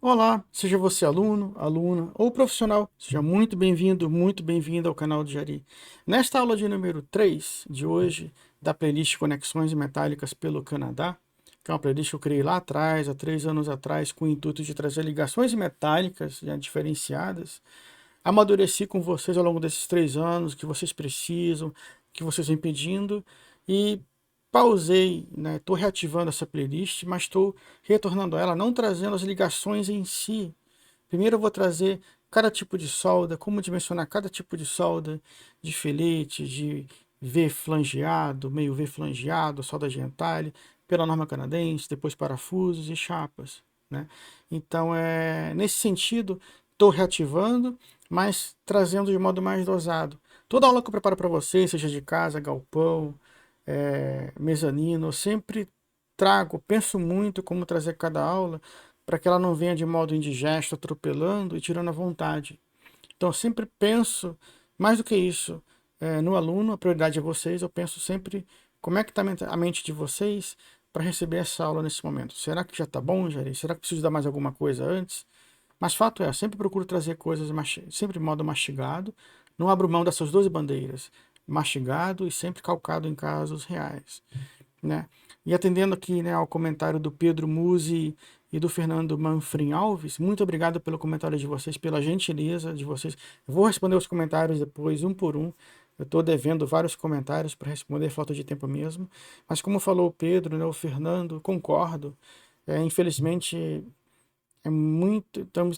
Olá, seja você aluno, aluna ou profissional, seja muito bem-vindo ao canal do Jari. Nesta aula de número 3 de hoje, da playlist Conexões Metálicas pelo Canadá, que é uma playlist que eu criei lá atrás, há 3 anos atrás, com o intuito de trazer ligações metálicas já diferenciadas, amadureci com vocês ao longo desses 3 anos, que vocês precisam, que vocês vêm pedindo, e pausei, né? Estou reativando essa playlist, mas estou retornando a ela, não trazendo as ligações em si. Primeiro eu vou trazer cada tipo de solda, como dimensionar cada tipo de solda, de filete, de V flangeado, meio V flangeado, solda de entalhe, pela norma canadense, depois parafusos e chapas, né? Então, nesse sentido, estou reativando, mas trazendo de modo mais dosado. Toda aula que eu preparo para vocês, seja de casa, galpão, mezanino, eu sempre trago, penso muito como trazer cada aula para que ela não venha de modo indigesto, atropelando e tirando a vontade. Então, eu sempre penso, mais do que isso, no aluno, a prioridade é vocês, eu penso sempre como é que está a mente de vocês para receber essa aula nesse momento. Será que já está bom, Jair? Será que preciso dar mais alguma coisa antes? Mas fato é, eu sempre procuro trazer coisas sempre de modo mastigado, não abro mão dessas 12 bandeiras, mastigado e sempre calcado em casos reais, né? E atendendo aqui, né, ao comentário do Pedro Musi e do Fernando Manfrim Alves, muito obrigado pelo comentário de vocês, pela gentileza de vocês. Eu vou responder os comentários depois, um por um. Eu estou devendo vários comentários para responder, falta de tempo mesmo. Mas como falou o Pedro, né, o Fernando, concordo. Infelizmente,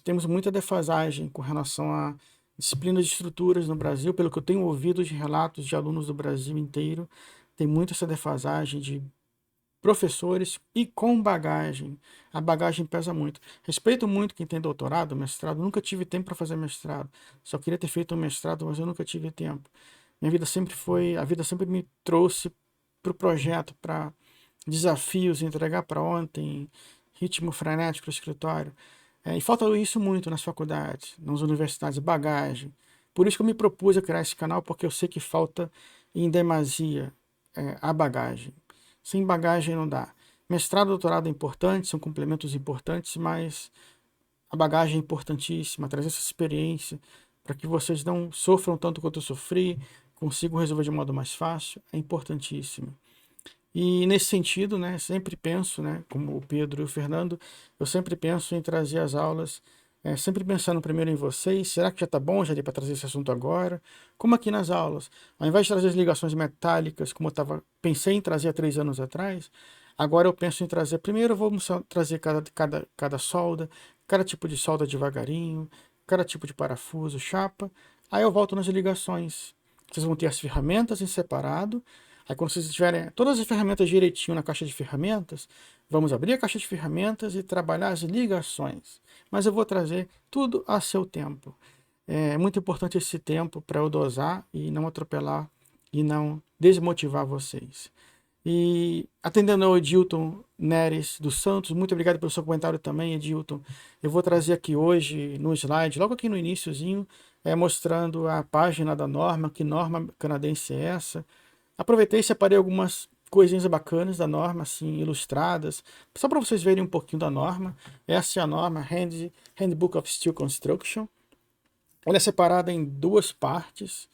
temos muita defasagem com relação à disciplina de estruturas no Brasil, pelo que eu tenho ouvido de relatos de alunos do Brasil inteiro, tem muito essa defasagem de professores e com bagagem. A bagagem pesa muito. Respeito muito quem tem doutorado, mestrado. Nunca tive tempo para fazer mestrado. Só queria ter feito um mestrado, mas eu nunca tive tempo. A vida sempre me trouxe para o projeto, para desafios, entregar para ontem, ritmo frenético no escritório. E falta isso muito nas faculdades, nas universidades, bagagem. Por isso que eu me propus a criar esse canal, porque eu sei que falta em demasia a bagagem. Sem bagagem não dá. Mestrado e doutorado é importante, são complementos importantes, mas a bagagem é importantíssima, trazer essa experiência para que vocês não sofram tanto quanto eu sofri, consigam resolver de modo mais fácil, é importantíssimo. E nesse sentido, né, sempre penso, né, como o Pedro e o Fernando, eu sempre penso em trazer as aulas, sempre pensando primeiro em vocês, será que já está bom já para trazer esse assunto agora? Como aqui nas aulas, ao invés de trazer as ligações metálicas, como pensei em trazer há 3 anos atrás, agora eu penso em trazer, primeiro vamos trazer cada solda, cada tipo de solda devagarinho, cada tipo de parafuso, chapa, aí eu volto nas ligações. Vocês vão ter as ferramentas em separado. Aí quando vocês tiverem todas as ferramentas direitinho na caixa de ferramentas, vamos abrir a caixa de ferramentas e trabalhar as ligações. Mas eu vou trazer tudo a seu tempo. É muito importante esse tempo para eu dosar e não atropelar e não desmotivar vocês. E atendendo ao Edilton Neres dos Santos, muito obrigado pelo seu comentário também, Edilton. Eu vou trazer aqui hoje no slide, logo aqui no iniciozinho, mostrando a página da norma, que norma canadense é essa. Aproveitei e separei algumas coisinhas bacanas da norma, assim, ilustradas, só para vocês verem um pouquinho da norma. Essa é a norma Handbook of Steel Construction. Ela é separada em duas partes.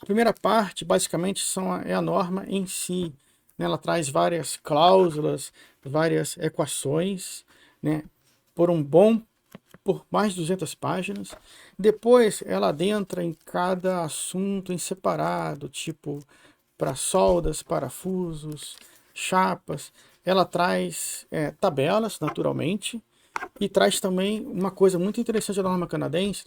A primeira parte, basicamente, é a norma em si, né? Ela traz várias cláusulas, várias equações, né? Por mais de 200 páginas. Depois ela adentra em cada assunto em separado, tipo para soldas, parafusos, chapas. Ela traz tabelas, naturalmente, e traz também uma coisa muito interessante da norma canadense,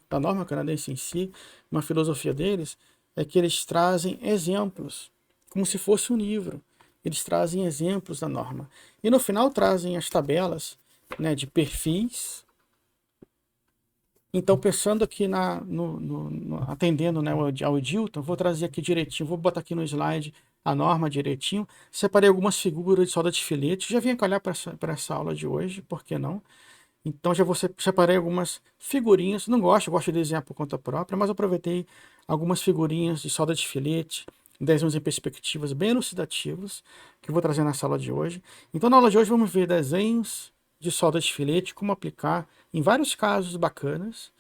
da norma canadense em si, uma filosofia deles, é que eles trazem exemplos, como se fosse um livro. Eles trazem exemplos da norma. E no final trazem as tabelas, né, de perfis. Então, pensando aqui atendendo, né, ao Dilton, vou trazer aqui direitinho, vou botar aqui no slide a norma direitinho. Separei algumas figuras de solda de filete, já vim calhar para essa aula de hoje, por que não? Então já separei algumas figurinhas, não gosto de desenhar por conta própria, mas aproveitei algumas figurinhas de solda de filete, desenhos em perspectivas bem elucidativos, que eu vou trazer na sala de hoje. Então na aula de hoje vamos ver desenhos de solda de filete, como aplicar em vários casos bacanas.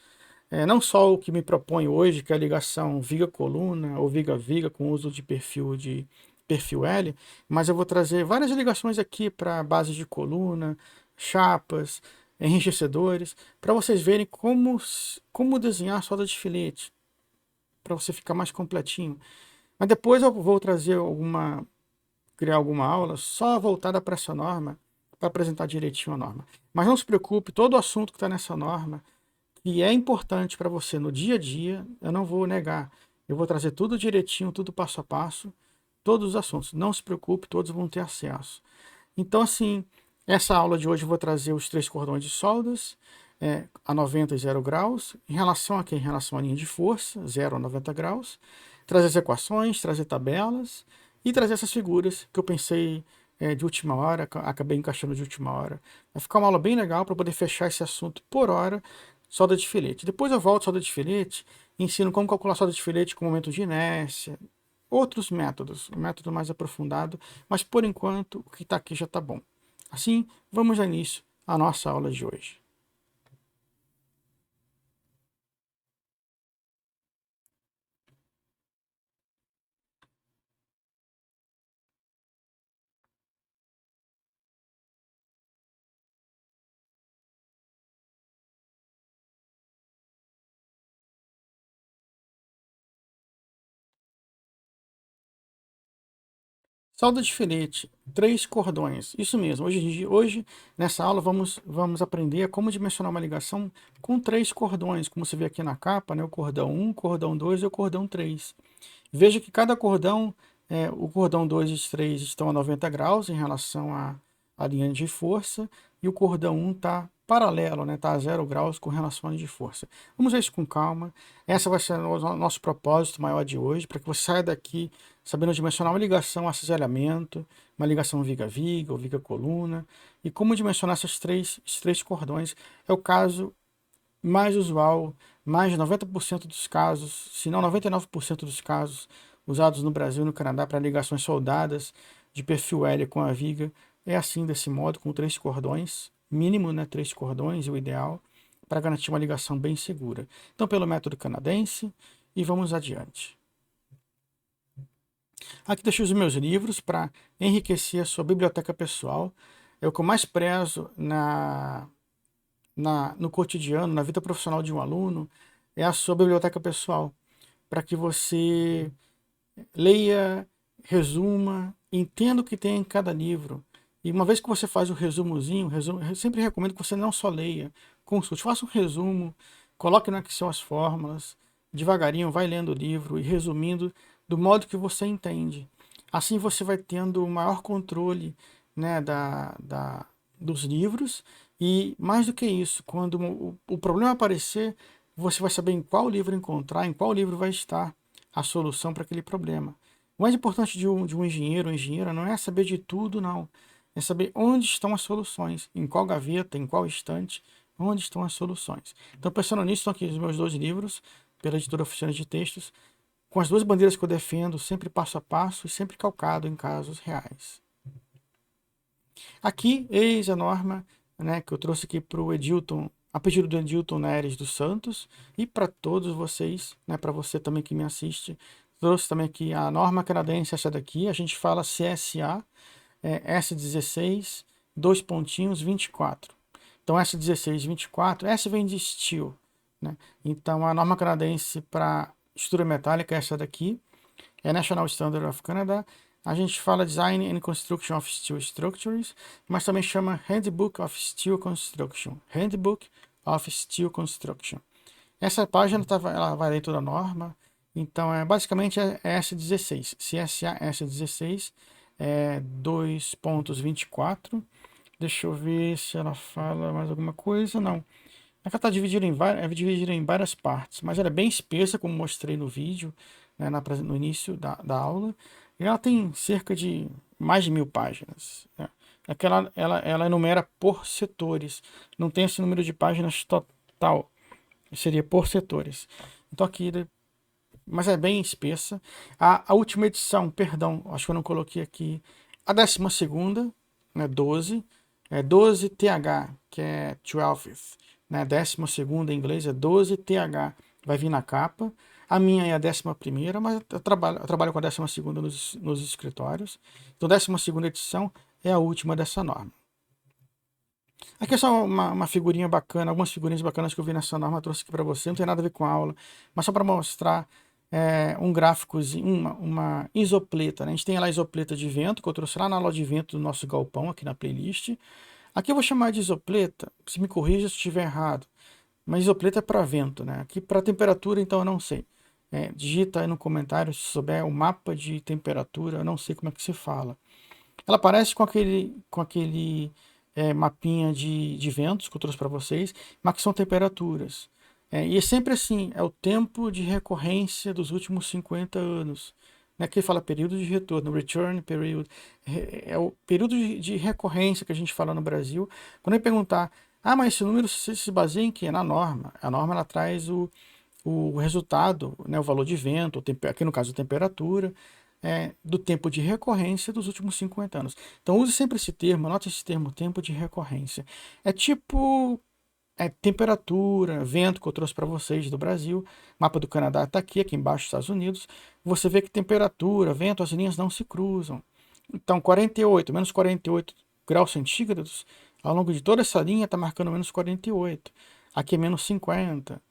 Não só o que me propõe hoje, que é a ligação viga-coluna ou viga-viga com uso de perfil L, mas eu vou trazer várias ligações aqui para bases de coluna, chapas, enriquecedores, para vocês verem como desenhar solda de filete, para você ficar mais completinho. Mas depois eu vou trazer criar alguma aula só voltada para essa norma, para apresentar direitinho a norma. Mas não se preocupe, todo o assunto que está nessa norma, que é importante para você no dia a dia, eu não vou negar. Eu vou trazer tudo direitinho, tudo passo a passo, todos os assuntos. Não se preocupe, todos vão ter acesso. Então, assim, essa aula de hoje eu vou trazer os 3 cordões de soldas, a 90 e 0 graus, em relação a quê? Em relação à linha de força, 0 a 90 graus, trazer as equações, trazer tabelas e trazer essas figuras que eu pensei de última hora, acabei encaixando de última hora. Vai ficar uma aula bem legal para poder fechar esse assunto por hora, solda de filete. Depois eu volto solda de filete e ensino como calcular solda de filete com momento de inércia, outros métodos, um método mais aprofundado, mas por enquanto o que está aqui já está bom. Assim, vamos dar início à nossa aula de hoje. Solda de filete, 3 cordões. Isso mesmo. Hoje nessa aula, vamos aprender como dimensionar uma ligação com 3 cordões. Como você vê aqui na capa, né? O cordão 1, o cordão 2 e o cordão 3. Veja que cada cordão, o cordão 2 e 3 estão a 90 graus em relação à linha de força, e o cordão 1 está paralelo, né? Está a 0 graus com relação à linha de força. Vamos ver isso com calma. Essa vai ser o nosso propósito maior de hoje, para que você saia daqui sabendo dimensionar uma ligação a cisalhamento, uma ligação viga-viga ou viga-coluna, e como dimensionar esses três cordões. É o caso mais usual, mais de 90% dos casos, se não 99% dos casos usados no Brasil e no Canadá para ligações soldadas de perfil L com a viga, é assim, desse modo, com 3 cordões, mínimo, né, 3 cordões, o ideal, para garantir uma ligação bem segura. Então, pelo método canadense, e vamos adiante. Aqui deixo os meus livros para enriquecer a sua biblioteca pessoal. É o que eu mais prezo no cotidiano, na vida profissional de um aluno, é a sua biblioteca pessoal, para que você leia, resuma, entenda o que tem em cada livro. E uma vez que você faz o resumozinho, eu sempre recomendo que você não só leia, consulte, faça um resumo, coloque no Excel as fórmulas, devagarinho vai lendo o livro e resumindo do modo que você entende. Assim você vai tendo o maior controle, né, dos livros, e mais do que isso, quando o problema aparecer, você vai saber em qual livro encontrar, em qual livro vai estar a solução para aquele problema. O mais importante de um engenheiro ou engenheira não é saber de tudo, não. É saber onde estão as soluções, em qual gaveta, em qual estante, onde estão as soluções. Então, pensando nisso, estão aqui os meus 2 livros, pela editora Oficina de Textos, com as 2 bandeiras que eu defendo, sempre passo a passo e sempre calcado em casos reais. Aqui, eis a norma, né, que eu trouxe aqui para o Edilton, a pedido do Edilton Neres dos Santos, e para todos vocês, né, para você também que me assiste, trouxe também aqui a norma canadense, essa daqui, a gente fala CSA, S16, 2 pontinhos, 24. Então, S16, 24, S vem de steel, né? Então, a norma canadense para estrutura metálica é essa daqui, é National Standard of Canada. A gente fala Design and Construction of Steel Structures, mas também chama Handbook of Steel Construction. Handbook of Steel Construction. Essa página ela vai ler toda a norma, então basicamente é S16, CSA S16, 2.24. Deixa eu ver se ela fala mais alguma coisa. Não. Ela está dividida em várias partes, mas ela é bem espessa, como mostrei no vídeo, né, no início da aula. E ela tem cerca de mais de 1000 páginas. Né? É que ela enumera por setores. Não tem esse número de páginas total. Seria por setores. Então aqui, mas é bem espessa. A última edição, perdão, acho que eu não coloquei aqui. A 12ª, né, 12. 12th, que é 12th, né? 12ª em inglês é 12th, vai vir na capa. A minha é a 11ª, mas eu trabalho com a 12ª nos escritórios. Então, 12ª edição é a última dessa norma. Aqui é só uma figurinha bacana, algumas figurinhas bacanas que eu vi nessa norma, eu trouxe aqui para você, não tem nada a ver com a aula, mas só para mostrar um gráficozinho, uma isopleta, né? A gente tem lá a isopleta de vento, que eu trouxe lá na aula de vento do nosso galpão, aqui na playlist. Aqui eu vou chamar de isopleta, se me corrija se estiver errado, mas isopleta é para vento, né? Aqui para temperatura, então eu não sei. Digita aí no comentário se souber o mapa de temperatura, eu não sei como é que se fala. Ela parece com aquele mapinha de ventos que eu trouxe para vocês, mas que são temperaturas. E é sempre assim, é o tempo de recorrência dos últimos 50 anos. Né, que fala período de retorno, return period. É o período de recorrência que a gente fala no Brasil. Quando eu perguntar, mas esse número se baseia em quê? Na norma. A norma ela traz o resultado, né, o valor de vento, aqui no caso a temperatura, do tempo de recorrência dos últimos 50 anos. Então use sempre esse termo, anote esse termo, tempo de recorrência. É tipo temperatura, vento que eu trouxe para vocês do Brasil. Mapa do Canadá está aqui embaixo dos Estados Unidos. Você vê que temperatura, vento, as linhas não se cruzam. Então 48, menos 48 graus centígrados, ao longo de toda essa linha está marcando menos 48. Aqui é menos 50,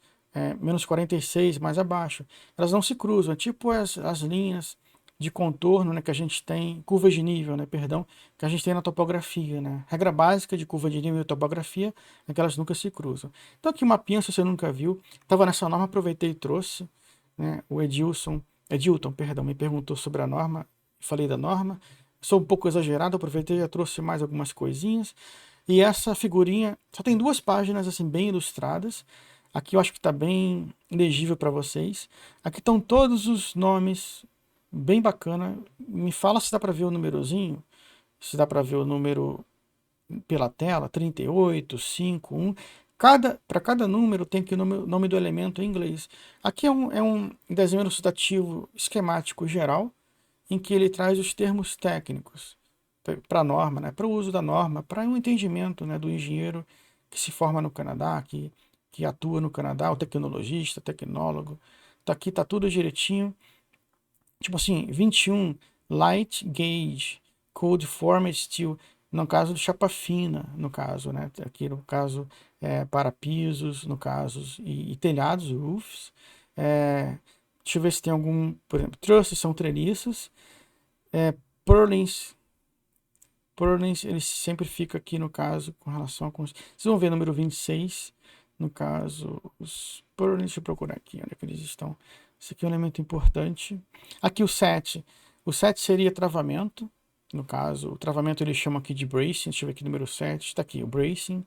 menos 46 mais abaixo. Elas não se cruzam, é tipo as linhas de contorno, né, que a gente tem, curvas de nível, né, perdão, que a gente tem na topografia, né. Regra básica de curva de nível e topografia é que elas nunca se cruzam. Então aqui uma mapinha, se você nunca viu, estava nessa norma, aproveitei e trouxe, né, o Edilton, perdão, me perguntou sobre a norma, falei da norma, sou um pouco exagerado, aproveitei e já trouxe mais algumas coisinhas, e essa figurinha só tem 2 páginas, assim, bem ilustradas. Aqui eu acho que está bem legível para vocês. Aqui estão todos os nomes, bem bacana. Me fala se dá para ver o númerozinho, se dá para ver o número pela tela, 38, 5, 1. Para cada número tem que o nome do elemento em inglês. Aqui é um desenho elucidativo esquemático geral, em que ele traz os termos técnicos para a norma, né, para o uso da norma, para um entendimento, né, do engenheiro que se forma no Canadá, que atua no Canadá, o tecnologista, tecnólogo. Aqui tá tudo direitinho. Tipo assim, 21, light gauge, cold formed steel, no caso de chapa fina, no caso, né? Aqui no caso para pisos, no caso, e telhados, roofs. Deixa eu ver se tem algum, por exemplo, trusses são treliços. Purlins, ele sempre fica aqui no caso com relação a... Vocês vão ver número 26, no caso, os purlins, deixa eu procurar aqui, onde é que eles estão. Esse aqui é um elemento importante. Aqui o 7. O 7 seria travamento. No caso, o travamento ele chama aqui de bracing. Deixa eu ver aqui o número 7. Está aqui o bracing.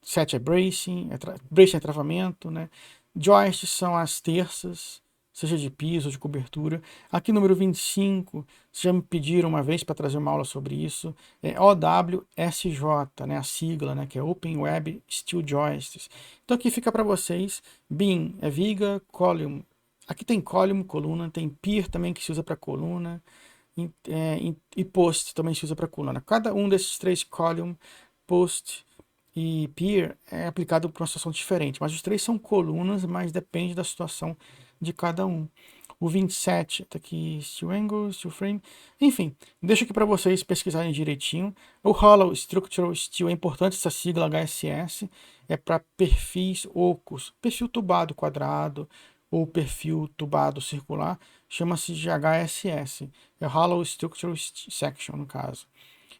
7 é bracing. Bracing é travamento, né? Joists são as terças, seja de piso ou de cobertura. Aqui número 25, vocês já me pediram uma vez para trazer uma aula sobre isso. É OWSJ, né? A sigla, né? Que é Open Web Steel Joists. Então aqui fica para vocês. Beam é viga, column. Aqui tem column, coluna, tem pier também que se usa para coluna, e post também se usa para coluna. Cada um desses 3, column, post e pier, é aplicado para uma situação diferente, mas os 3 são colunas, mas depende da situação de cada um. O 27 tá aqui, steel angle, steel frame, enfim, deixo aqui para vocês pesquisarem direitinho. O Hollow Structural Steel, é importante essa sigla HSS, é para perfis ocos, perfil tubado quadrado, ou perfil tubado circular, chama-se de HSS, é Hollow Structural Section no caso.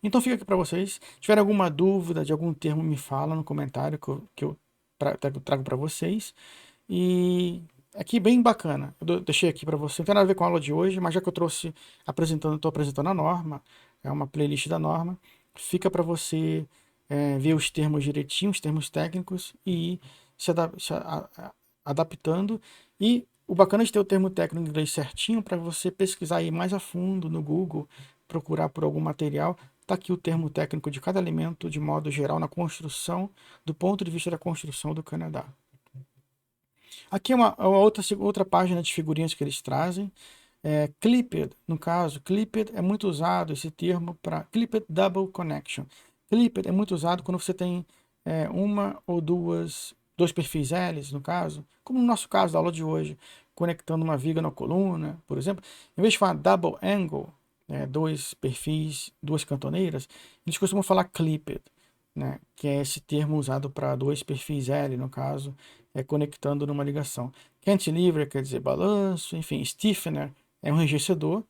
Então fica aqui para vocês. Se tiver alguma dúvida de algum termo, me fala no comentário que eu trago para vocês. E aqui bem bacana. Eu deixei aqui para você. Não tem nada a ver com a aula de hoje, mas já que eu trouxe estou apresentando a norma, é uma playlist da norma, fica para você ver os termos direitinho, os termos técnicos e ir se adaptando. E o bacana de ter o termo técnico em inglês certinho para você pesquisar aí mais a fundo no Google, procurar por algum material. Está aqui o termo técnico de cada elemento, de modo geral, na construção, do ponto de vista da construção do Canadá. Aqui é uma outra página de figurinhas que eles trazem. Clipped, no caso, clipped é muito usado esse termo para clipped double connection. Clipped é muito usado quando você tem uma ou dois perfis L, no caso, como no nosso caso da aula de hoje, conectando uma viga na coluna, por exemplo. Em vez de falar double angle, dois perfis, duas cantoneiras, eles costumam falar clipped, né, que é esse termo usado para dois perfis L, no caso, conectando numa ligação. Cantilever quer dizer balanço, enfim, stiffener é um enrijecedor.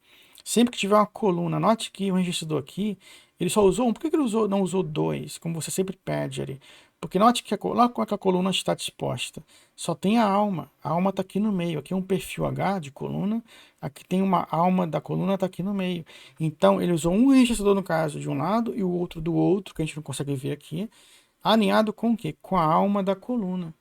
Sempre que tiver uma coluna, note que o enrijecedor aqui, ele só usou um. Por que ele não usou dois, como você sempre pede ali? Porque note que lá como é que a coluna está disposta. Só tem a alma. A alma está aqui no meio. Aqui é um perfil H de coluna. Aqui tem uma alma da coluna, está aqui no meio. Então, ele usou um enrijecedor, no caso, de um lado e o outro do outro, que a gente não consegue ver aqui. Alinhado com o quê? Com a alma da coluna.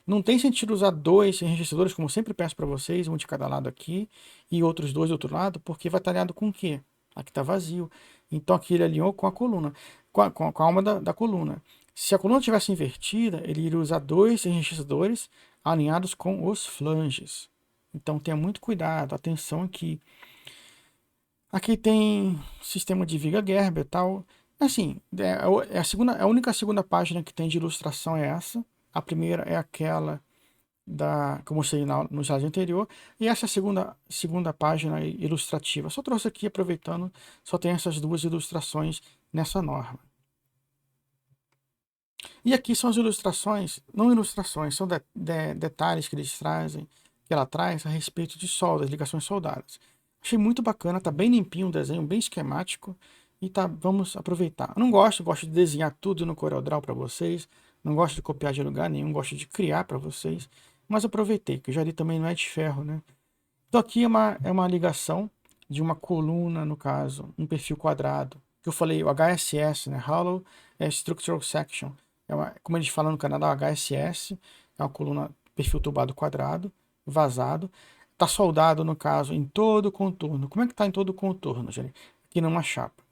Não tem sentido usar dois enrijecedores, como eu sempre peço para vocês, um de cada lado aqui e outros dois do outro lado, porque vai estar alinhado com o quê? Aqui está vazio. Então aqui ele alinhou com a coluna, com a alma da coluna. Se a coluna tivesse invertida, ele iria usar dois enrijecedores alinhados com os flanges. Então tenha muito cuidado, atenção aqui. Aqui tem sistema de viga Gerber e tal. Assim, a única segunda página que tem de ilustração é essa. A primeira é aquela que eu mostrei no slide anterior. E essa segunda página ilustrativa. Só trouxe aqui, aproveitando, só tem essas duas ilustrações nessa norma. E aqui são as ilustrações, não ilustrações, são detalhes que que ela traz a respeito de soldas, ligações soldadas. Achei muito bacana, tá bem limpinho o desenho, bem esquemático. E vamos aproveitar. Eu não gosto de desenhar tudo no CorelDRAW para vocês. Não gosto de copiar de lugar nenhum, gosto de criar para vocês. Mas aproveitei, que o Jari também não é de ferro, né? Então aqui é uma ligação de uma coluna, no caso, um perfil quadrado. Que eu falei, o HSS, né? Hollow Structural Section. Como a gente fala no Canadá, o HSS é uma coluna, perfil tubado quadrado, vazado. Está soldado, no caso, em todo o contorno. Como é que está em todo o contorno, Jari? Aqui numa chapa.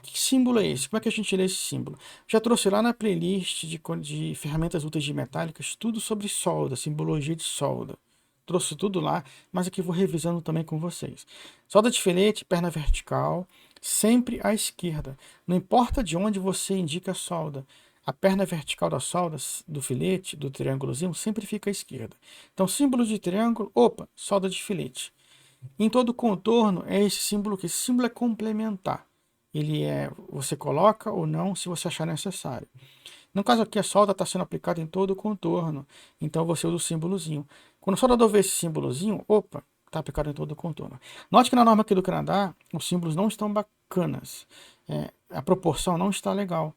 Que símbolo é esse? Como é que a gente lê esse símbolo? Já trouxe lá na playlist de ferramentas úteis de metálicas tudo sobre solda, simbologia de solda. Trouxe tudo lá, mas aqui vou revisando também com vocês. Solda de filete, perna vertical, sempre à esquerda. Não importa de onde você indica a solda. A perna vertical da solda, do filete, do triângulozinho, sempre fica à esquerda. Então, símbolo de triângulo, opa, solda de filete. Em todo o contorno é esse símbolo que esse símbolo é complementar. Você coloca ou não se você achar necessário. No caso aqui a solda está sendo aplicada em todo o contorno, então você usa o símbolozinho. Quando o soldador vê esse símbolozinho, opa, está aplicado em todo o contorno. Note que na norma aqui do Canadá, os símbolos não estão bacanas. A proporção não está legal.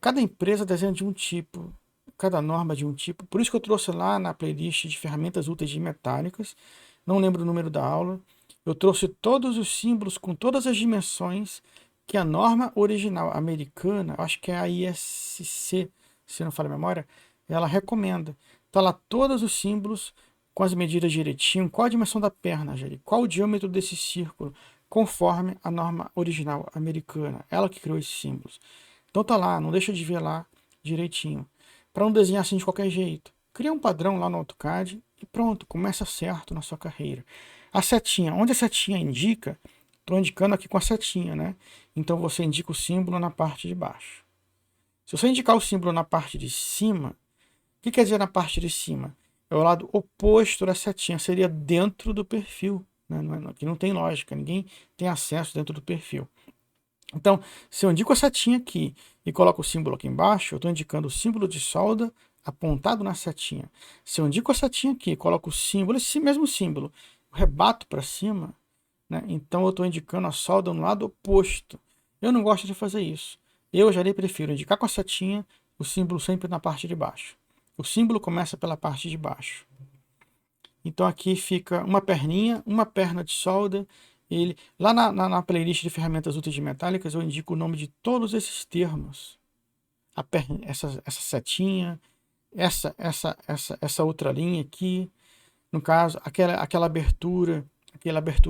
Cada empresa desenha de um tipo, cada norma de um tipo. Por isso que eu trouxe lá na playlist de ferramentas úteis de metálicas, não lembro o número da aula, eu trouxe todos os símbolos com todas as dimensões que a norma original americana, acho que é a ISC, se não falha a memória, ela recomenda. Está lá todos os símbolos com as medidas direitinho, qual a dimensão da perna, qual o diâmetro desse círculo, conforme a norma original americana, ela que criou esses símbolos. Então tá lá, não deixa de ver lá direitinho. Para não desenhar assim de qualquer jeito. Cria um padrão lá no AutoCAD e pronto, começa certo na sua carreira. A setinha, onde a setinha indica, estou indicando aqui com a setinha, né? Então você indica o símbolo na parte de baixo. Se você indicar o símbolo na parte de cima, o que quer dizer na parte de cima? É o lado oposto da setinha, seria dentro do perfil. Né? Aqui não tem lógica, ninguém tem acesso dentro do perfil. Então, se eu indico a setinha aqui e coloco o símbolo aqui embaixo, eu estou indicando o símbolo de solda apontado na setinha. Se eu indico a setinha aqui e coloco o símbolo, esse mesmo símbolo, rebato para cima, né? Então eu estou indicando a solda no lado oposto. Eu não gosto de fazer isso. Eu já prefiro indicar com a setinha o símbolo sempre na parte de baixo. O símbolo começa pela parte de baixo. Então aqui fica uma perninha, uma perna de solda. Lá na playlist de ferramentas úteis de metálicas eu indico o nome de todos esses termos. Essa setinha, essa outra linha aqui. No caso, aquela abertura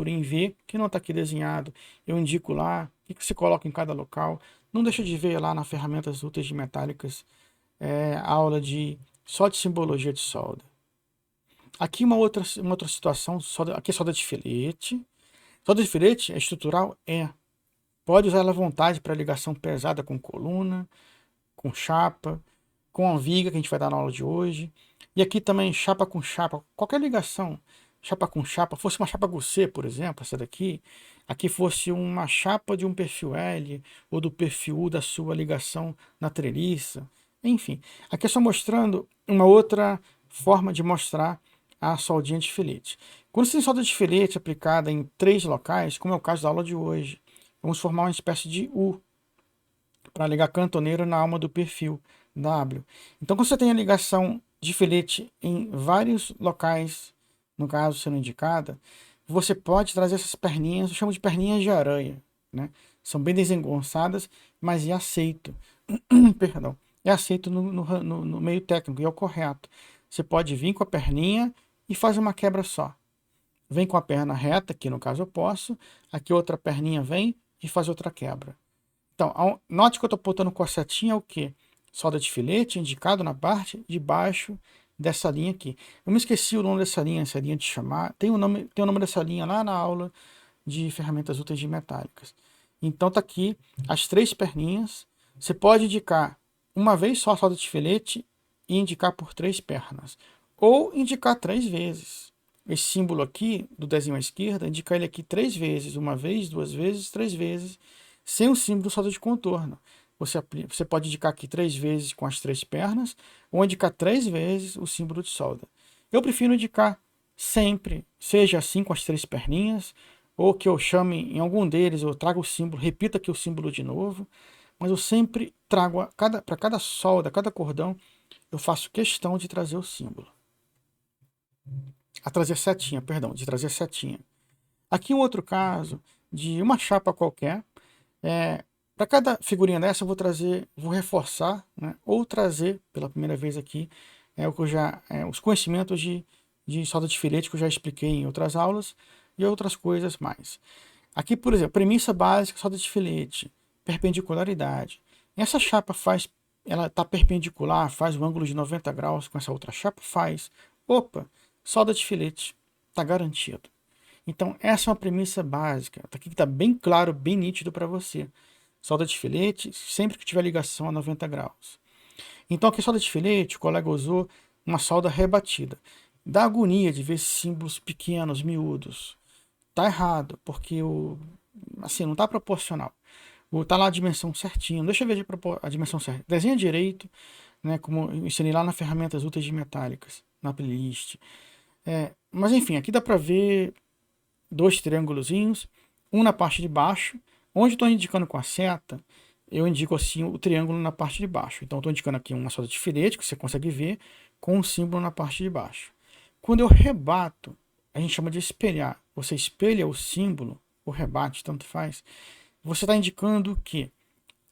em V, que não está aqui desenhado, eu indico lá, o que você coloca em cada local. Não deixa de ver lá na ferramentas úteis de metálicas, aula só de simbologia de solda. Aqui uma outra situação, aqui é solda de filete. Solda de filete é estrutural? É. Pode usar ela à vontade para ligação pesada com coluna, com chapa, com a viga que a gente vai dar na aula de hoje. E aqui também chapa com chapa, qualquer ligação, chapa com chapa, fosse uma chapa GUC, por exemplo, essa daqui, aqui fosse uma chapa de um perfil L ou do perfil U da sua ligação na treliça, enfim. Aqui é só mostrando uma outra forma de mostrar a soldinha de filete. Quando você tem solda de filete aplicada em 3 locais, como é o caso da aula de hoje, vamos formar uma espécie de U para ligar cantoneiro na alma do perfil W. Então, quando você tem a ligação de filete em vários locais, no caso sendo indicada, você pode trazer essas perninhas, eu chamo de perninhas de aranha, né? São bem desengonçadas, mas é aceito. Perdão. É aceito no meio técnico, e é o correto. Você pode vir com a perninha e fazer uma quebra só. Vem com a perna reta, que no caso eu posso, aqui outra perninha vem e faz outra quebra. Então, note que eu estou apontando com a setinha o quê? Solda de filete indicado na parte de baixo dessa linha aqui. Eu me esqueci o nome dessa linha de chamar. Tem o nome dessa linha lá na aula de ferramentas úteis de metálicas. Então tá aqui as 3 perninhas. Você pode indicar uma vez só a solda de filete e indicar por 3 pernas. Ou indicar 3 vezes. Esse símbolo aqui, do desenho à esquerda, indica ele aqui 3 vezes. Uma vez, 2 vezes, 3 vezes. Sem o símbolo solda de contorno. Você pode indicar aqui 3 vezes com as 3 pernas, ou indicar 3 vezes o símbolo de solda. Eu prefiro indicar sempre, seja assim com as 3 perninhas, ou que eu chame em algum deles, eu trago o símbolo, repita aqui o símbolo de novo, mas eu sempre trago, para cada solda, cada cordão, eu faço questão de trazer o símbolo. De trazer setinha. Aqui um outro caso de uma chapa qualquer. Para cada figurinha dessa eu vou reforçar, né, ou trazer pela primeira vez aqui os conhecimentos de solda de filete que eu já expliquei em outras aulas e outras coisas mais. Aqui, por exemplo, premissa básica, solda de filete, perpendicularidade. Essa chapa ela está perpendicular, faz um ângulo de 90 graus com essa outra chapa, faz. Opa, solda de filete, está garantido. Então, essa é uma premissa básica. Aqui que está bem claro, bem nítido para você. Solda de filete, sempre que tiver ligação a 90 graus. Então, aqui solda de filete, o colega usou uma solda rebatida. Dá agonia de ver esses símbolos pequenos, miúdos. Tá errado, porque assim, não está proporcional. Tá lá a dimensão certinha. Deixa eu ver a dimensão certa. Desenha direito, né, como eu ensinei lá na ferramentas úteis de metálicas, na playlist. Mas enfim, aqui dá para ver 2 triângulozinhos, um na parte de baixo. Onde estou indicando com a seta, eu indico assim o triângulo na parte de baixo. Então, estou indicando aqui uma solda de filete, que você consegue ver, com um símbolo na parte de baixo. Quando eu rebato, a gente chama de espelhar. Você espelha o símbolo, ou rebate, tanto faz. Você está indicando o quê?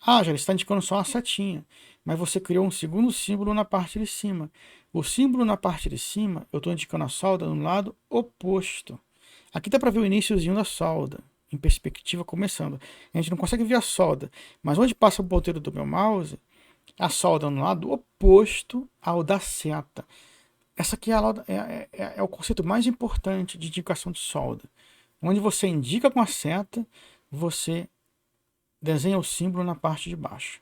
Já está indicando só a setinha, mas você criou um segundo símbolo na parte de cima. O símbolo na parte de cima, eu estou indicando a solda no lado oposto. Aqui dá para ver o iniciozinho da solda, em perspectiva começando. A gente não consegue ver a solda, mas onde passa o ponteiro do meu mouse, a solda no lado oposto ao da seta. Essa aqui é o conceito mais importante de indicação de solda. Onde você indica com a seta, você desenha o símbolo na parte de baixo.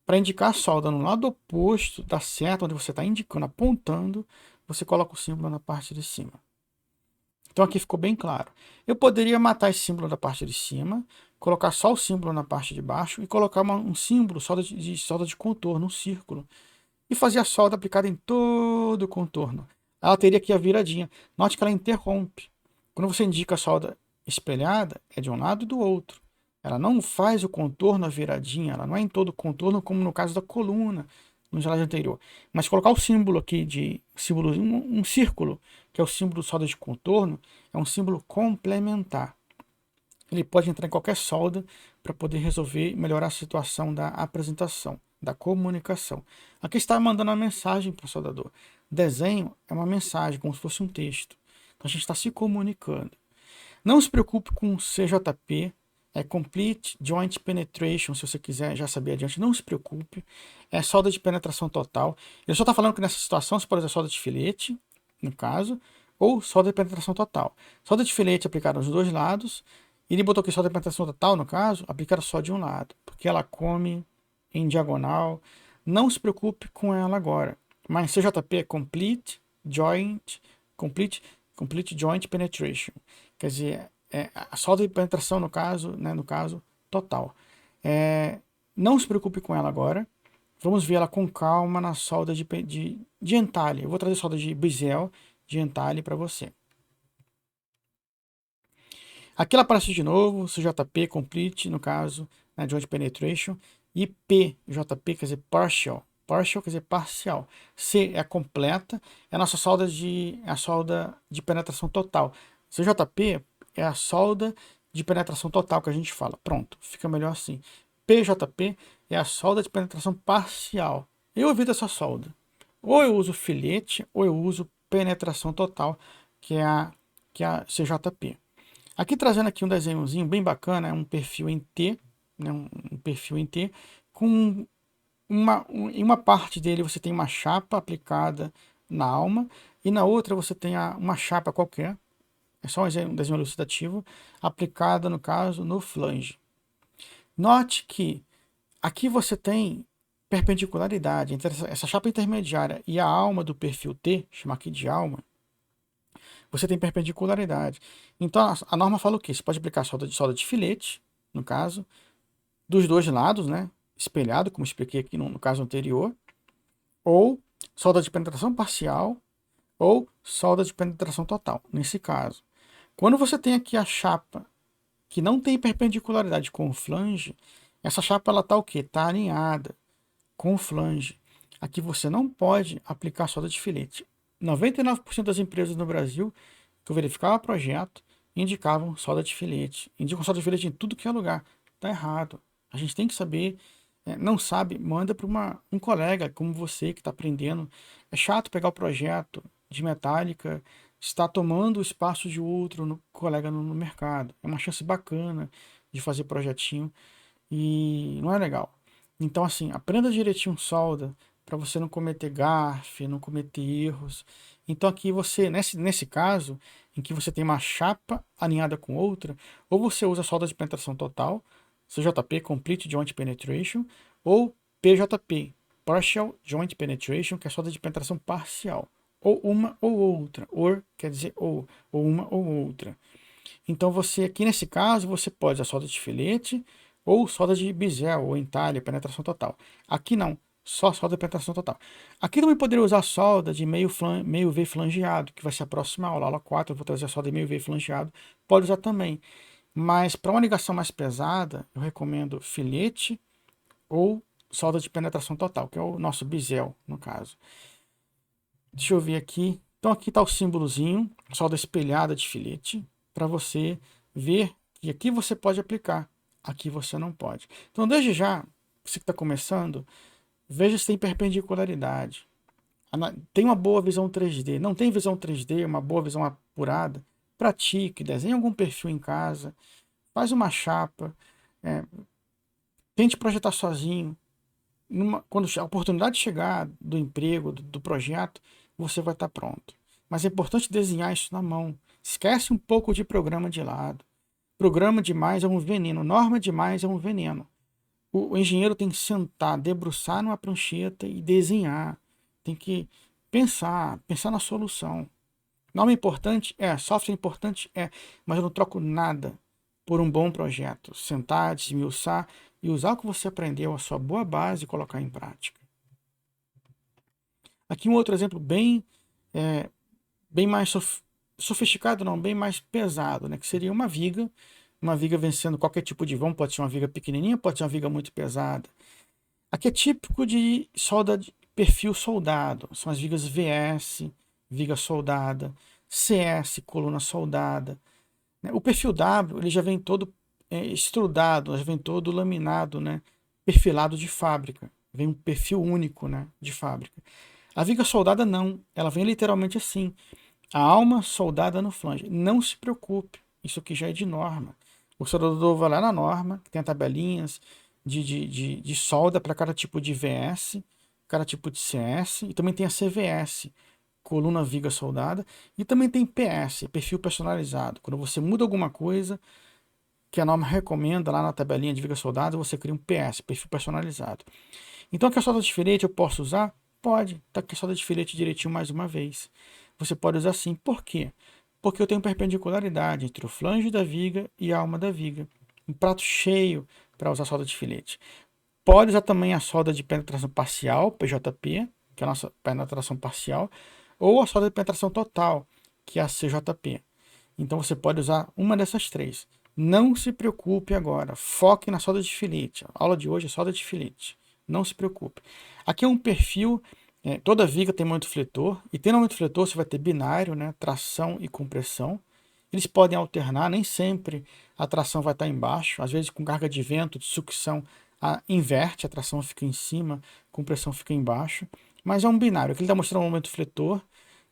Para indicar a solda no lado oposto da seta, onde você está indicando, apontando, você coloca o símbolo na parte de cima. Então aqui ficou bem claro. Eu poderia matar esse símbolo da parte de cima, colocar só o símbolo na parte de baixo e colocar um símbolo solda de contorno, um círculo. E fazer a solda aplicada em todo o contorno. Ela teria aqui a viradinha. Note que ela interrompe. Quando você indica a solda espelhada, é de um lado e do outro. Ela não faz o contorno a viradinha, ela não é em todo o contorno, como no caso da coluna, no slide anterior. Mas colocar o símbolo aqui, um círculo, que é o símbolo solda de contorno, é um símbolo complementar. Ele pode entrar em qualquer solda para poder resolver e melhorar a situação da apresentação, da comunicação. Aqui está mandando uma mensagem para o soldador. Desenho é uma mensagem, como se fosse um texto. Então a gente está se comunicando. Não se preocupe com CJP, Complete Joint Penetration, se você quiser já saber adiante, não se preocupe. É solda de penetração total. Ele só está falando que nessa situação você pode usar solda de filete, no caso, ou solda de penetração total. Solda de filete aplicada nos 2 lados Ele botou aqui solda de penetração total, no caso, aplicar só de um lado, porque ela come em diagonal. Não se preocupe com ela agora. Mas CJP é complete, complete joint penetration. Quer dizer, a solda de penetração no caso, né, total. Não se preocupe com ela agora. Vamos ver ela com calma na solda de entalhe. Eu vou trazer solda de bisel de entalhe para você. Aqui ela aparece de novo, CJP complete, no caso, né, joint penetration, e PJP quer dizer partial. Partial quer dizer parcial. C é a completa, é a nossa solda de penetração total. CJP é a solda de penetração total que a gente fala. Pronto, fica melhor assim. PJP é a solda de penetração parcial. Eu evito essa solda. Ou eu uso filete, ou eu uso penetração total, que é a CJP. Aqui trazendo aqui um desenhozinho bem bacana, é um perfil em T, né, um perfil em T, com em uma parte dele você tem uma chapa aplicada na alma, e na outra você tem uma chapa qualquer, é só um desenho elucidativo, aplicada, no caso, no flange. Note que aqui você tem perpendicularidade entre essa chapa intermediária e a alma do perfil T, chamar aqui de alma, você tem perpendicularidade. Então a norma fala o quê? Você pode aplicar solda de filete, no caso, dos dois lados, né? Espelhado, como expliquei aqui no caso anterior, ou solda de penetração parcial, ou solda de penetração total, nesse caso. Quando você tem aqui a chapa que não tem perpendicularidade com o flange, essa chapa ela está o quê? Está alinhada com o flange. Aqui você não pode aplicar solda de filete. 99% das empresas no Brasil que eu verificava o projeto indicavam solda de filete. Indicam solda de filete em tudo que é lugar. Está errado. A gente tem que saber. Não sabe, manda para um colega como você que está aprendendo. É chato pegar o projeto de metálica, está tomando o espaço de outro colega no mercado. É uma chance bacana de fazer projetinho e não é legal. Então, assim, aprenda direitinho solda para você não cometer gafe, não cometer erros. Então, aqui você, nesse caso, em que você tem uma chapa alinhada com outra, ou você usa solda de penetração total, CJP, Complete Joint Penetration, ou PJP, Partial Joint Penetration, que é solda de penetração parcial. Ou uma ou outra. Or quer dizer ou uma ou outra. Então, você aqui nesse caso, você pode usar solda de filete, ou solda de bisel, ou entalhe, penetração total. Aqui não, só solda de penetração total. Aqui também poderia usar solda de meio V flangeado, que vai ser a próxima aula, aula 4, eu vou trazer a solda de meio V flangeado, pode usar também. Mas para uma ligação mais pesada, eu recomendo filete ou solda de penetração total, que é o nosso bisel, no caso. Deixa eu ver aqui. Então aqui está o símbolozinho, solda espelhada de filete, para você ver que aqui você pode aplicar. Aqui você não pode. Então, desde já, você que está começando, veja se tem perpendicularidade. Tem uma boa visão 3D. Não tem visão 3D, uma boa visão apurada? Pratique, desenhe algum perfil em casa, faz uma chapa, tente projetar sozinho. Quando a oportunidade chegar do emprego, do projeto, você vai estar pronto. Mas é importante desenhar isso na mão. Esquece um pouco de programa de lado. Programa demais é um veneno, norma demais é um veneno. O engenheiro tem que sentar, debruçar numa prancheta e desenhar. Tem que pensar na solução. Norma importante? Software importante? Mas eu não troco nada por um bom projeto. Sentar, desmiuçar e usar o que você aprendeu, a sua boa base e colocar em prática. Aqui um outro exemplo bem mais sofisticado, não, bem mais pesado, né? Que seria uma viga vencendo qualquer tipo de vão, pode ser uma viga pequenininha, pode ser uma viga muito pesada. Aqui é típico de solda de perfil soldado, são as vigas VS, viga soldada, CS, coluna soldada. O perfil W ele já vem todo estrudado, já vem todo laminado, né? Perfilado de fábrica, vem um perfil único, né? De fábrica. A viga soldada não, ela vem literalmente assim, a alma soldada no flange. Não se preocupe, isso aqui já é de norma. O soldador vai lá na norma, que tem tabelinhas de solda para cada tipo de VS, cada tipo de CS, e também tem a CVS, coluna viga soldada, e também tem PS, perfil personalizado. Quando você muda alguma coisa, que a norma recomenda lá na tabelinha de viga soldada, você cria um PS, perfil personalizado. Então aqui a solda de filete eu posso usar? Pode. Tá aqui a solda de filete direitinho mais uma vez. Você pode usar sim. Por quê? Porque eu tenho perpendicularidade entre o flange da viga e a alma da viga. Um prato cheio para usar solda de filete. Pode usar também a solda de penetração parcial, PJP, que é a nossa penetração parcial, ou a solda de penetração total, que é a CJP. Então você pode usar uma dessas três. Não se preocupe agora, foque na solda de filete. A aula de hoje é solda de filete. Não se preocupe. Aqui é um perfil, toda viga tem momento fletor, e tendo momento fletor você vai ter binário, né, tração e compressão. Eles podem alternar, nem sempre a tração vai estar embaixo, às vezes com carga de vento, de sucção, inverte, a tração fica em cima, a compressão fica embaixo, mas é um binário. Aqui ele está mostrando um momento fletor,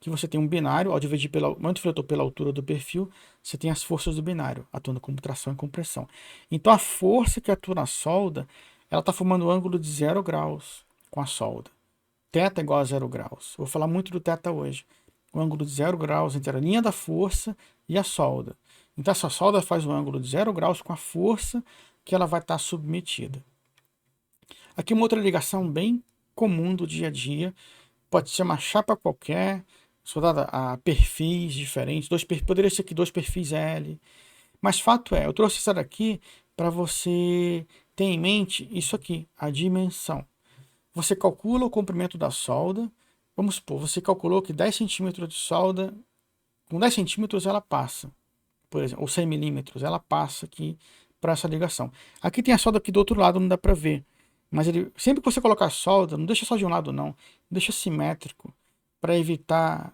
que você tem um binário, ao dividir pelo momento fletor pela altura do perfil, você tem as forças do binário, atuando como tração e compressão. Então a força que atua na solda, ela está formando um ângulo de 0 graus com a solda. Θ igual a 0 graus. Vou falar muito do θ hoje. O ângulo de 0 graus entre a linha da força e a solda. Então essa solda faz um ângulo de 0 graus com a força que ela vai estar submetida. Aqui uma outra ligação bem comum do dia a dia. Pode ser uma chapa qualquer, soldada a perfis diferentes. Poderia ser aqui 2 perfis L. Mas fato é, eu trouxe essa daqui para você ter em mente isso aqui, a dimensão. Você calcula o comprimento da solda. Vamos supor, você calculou que 10 centímetros de solda, com 10 centímetros ela passa, por exemplo, ou 100 milímetros, ela passa aqui para essa ligação. Aqui tem a solda aqui do outro lado, não dá para ver. Mas sempre que você colocar solda, não deixa só de um lado não, deixa simétrico, para evitar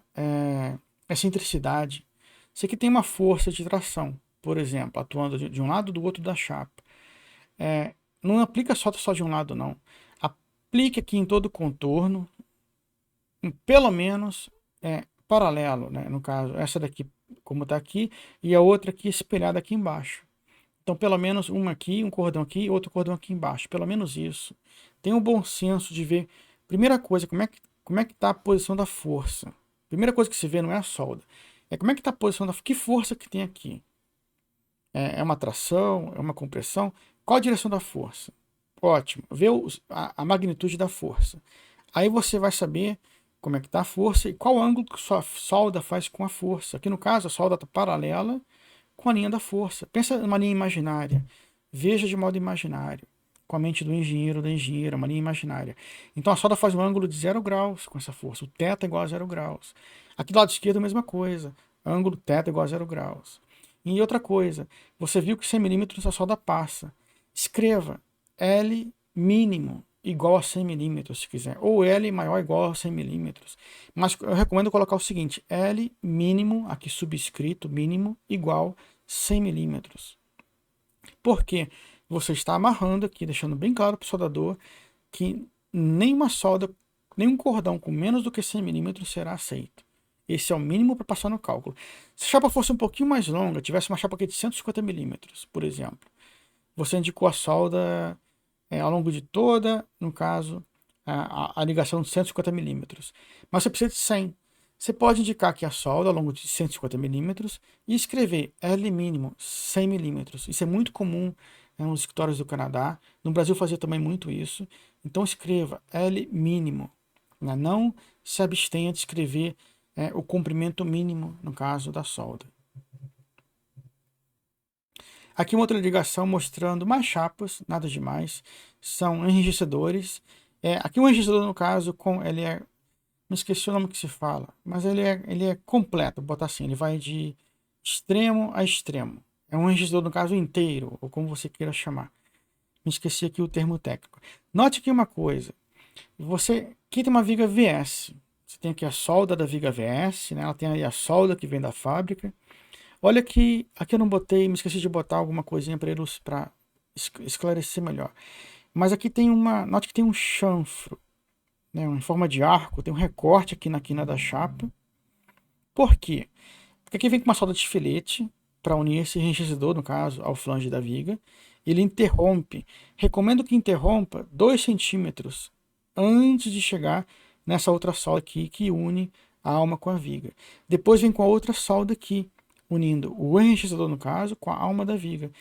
excentricidade. Isso aqui tem uma força de tração, por exemplo, atuando de um lado do outro da chapa. Não aplica solda só de um lado não. Aplique aqui em todo o contorno, pelo menos paralelo, né? No caso, essa daqui como está aqui, e a outra aqui espelhada aqui embaixo. Então, pelo menos uma aqui, um cordão aqui, outro cordão aqui embaixo. Pelo menos isso. Tenha um bom senso de ver, primeira coisa, como é que está a posição da força. Primeira coisa que se vê não é a solda. É como é que está a posição da força. Que força que tem aqui? É uma tração? É uma compressão? Qual a direção da força? Ótimo. Vê a magnitude da força. Aí você vai saber como é que está a força e qual ângulo que sua solda faz com a força. Aqui no caso, a solda está paralela com a linha da força. Pensa numa linha imaginária. Veja de modo imaginário. Com a mente do engenheiro ou da engenheira, uma linha imaginária. Então a solda faz um ângulo de 0 graus com essa força. O θ é igual a 0 graus. Aqui do lado esquerdo a mesma coisa. Ângulo θ igual a 0 graus. E outra coisa, você viu que 100 milímetros a solda passa. Escreva L mínimo igual a 100 milímetros, se quiser. Ou L maior igual a 100 milímetros. Mas eu recomendo colocar o seguinte, L mínimo, aqui subscrito, mínimo, igual 100 milímetros. Por quê? Você está amarrando aqui, deixando bem claro para o soldador que nenhuma solda, nenhum cordão com menos do que 100 milímetros será aceito. Esse é o mínimo para passar no cálculo. Se a chapa fosse um pouquinho mais longa, tivesse uma chapa aqui de 150 milímetros, por exemplo, você indicou a solda ao longo de toda, no caso, a ligação de 150 milímetros. Mas você precisa de 100. Você pode indicar aqui a solda ao longo de 150 milímetros e escrever L mínimo 100 milímetros. Isso é muito comum nos escritórios do Canadá. No Brasil fazia também muito isso. Então escreva L mínimo. Não se abstenha de escrever o comprimento mínimo, no caso da solda. Aqui uma outra ligação mostrando mais chapas, nada demais, são enrijecedores. Aqui um enrijecedor, no caso, ele é, não esqueci o nome que se fala, mas ele é completo, vou botar assim, ele vai de extremo a extremo. É um enrijecedor, no caso, inteiro, ou como você queira chamar. Me esqueci aqui o termo técnico. Note aqui uma coisa, aqui tem uma viga VS, você tem aqui a solda da viga VS, né? Ela tem aí a solda que vem da fábrica. Olha que aqui eu não botei, me esqueci de botar alguma coisinha para esclarecer melhor. Mas aqui tem note que tem um chanfro, né, em forma de arco, tem um recorte aqui na quina da chapa. Por quê? Porque aqui vem com uma solda de filete para unir esse enrijecedor, no caso, ao flange da viga. Ele interrompe. Recomendo que interrompa 2 centímetros antes de chegar nessa outra solda aqui que une a alma com a viga. Depois vem com a outra solda aqui, unindo o enrijecedor, no caso, com a alma da viga.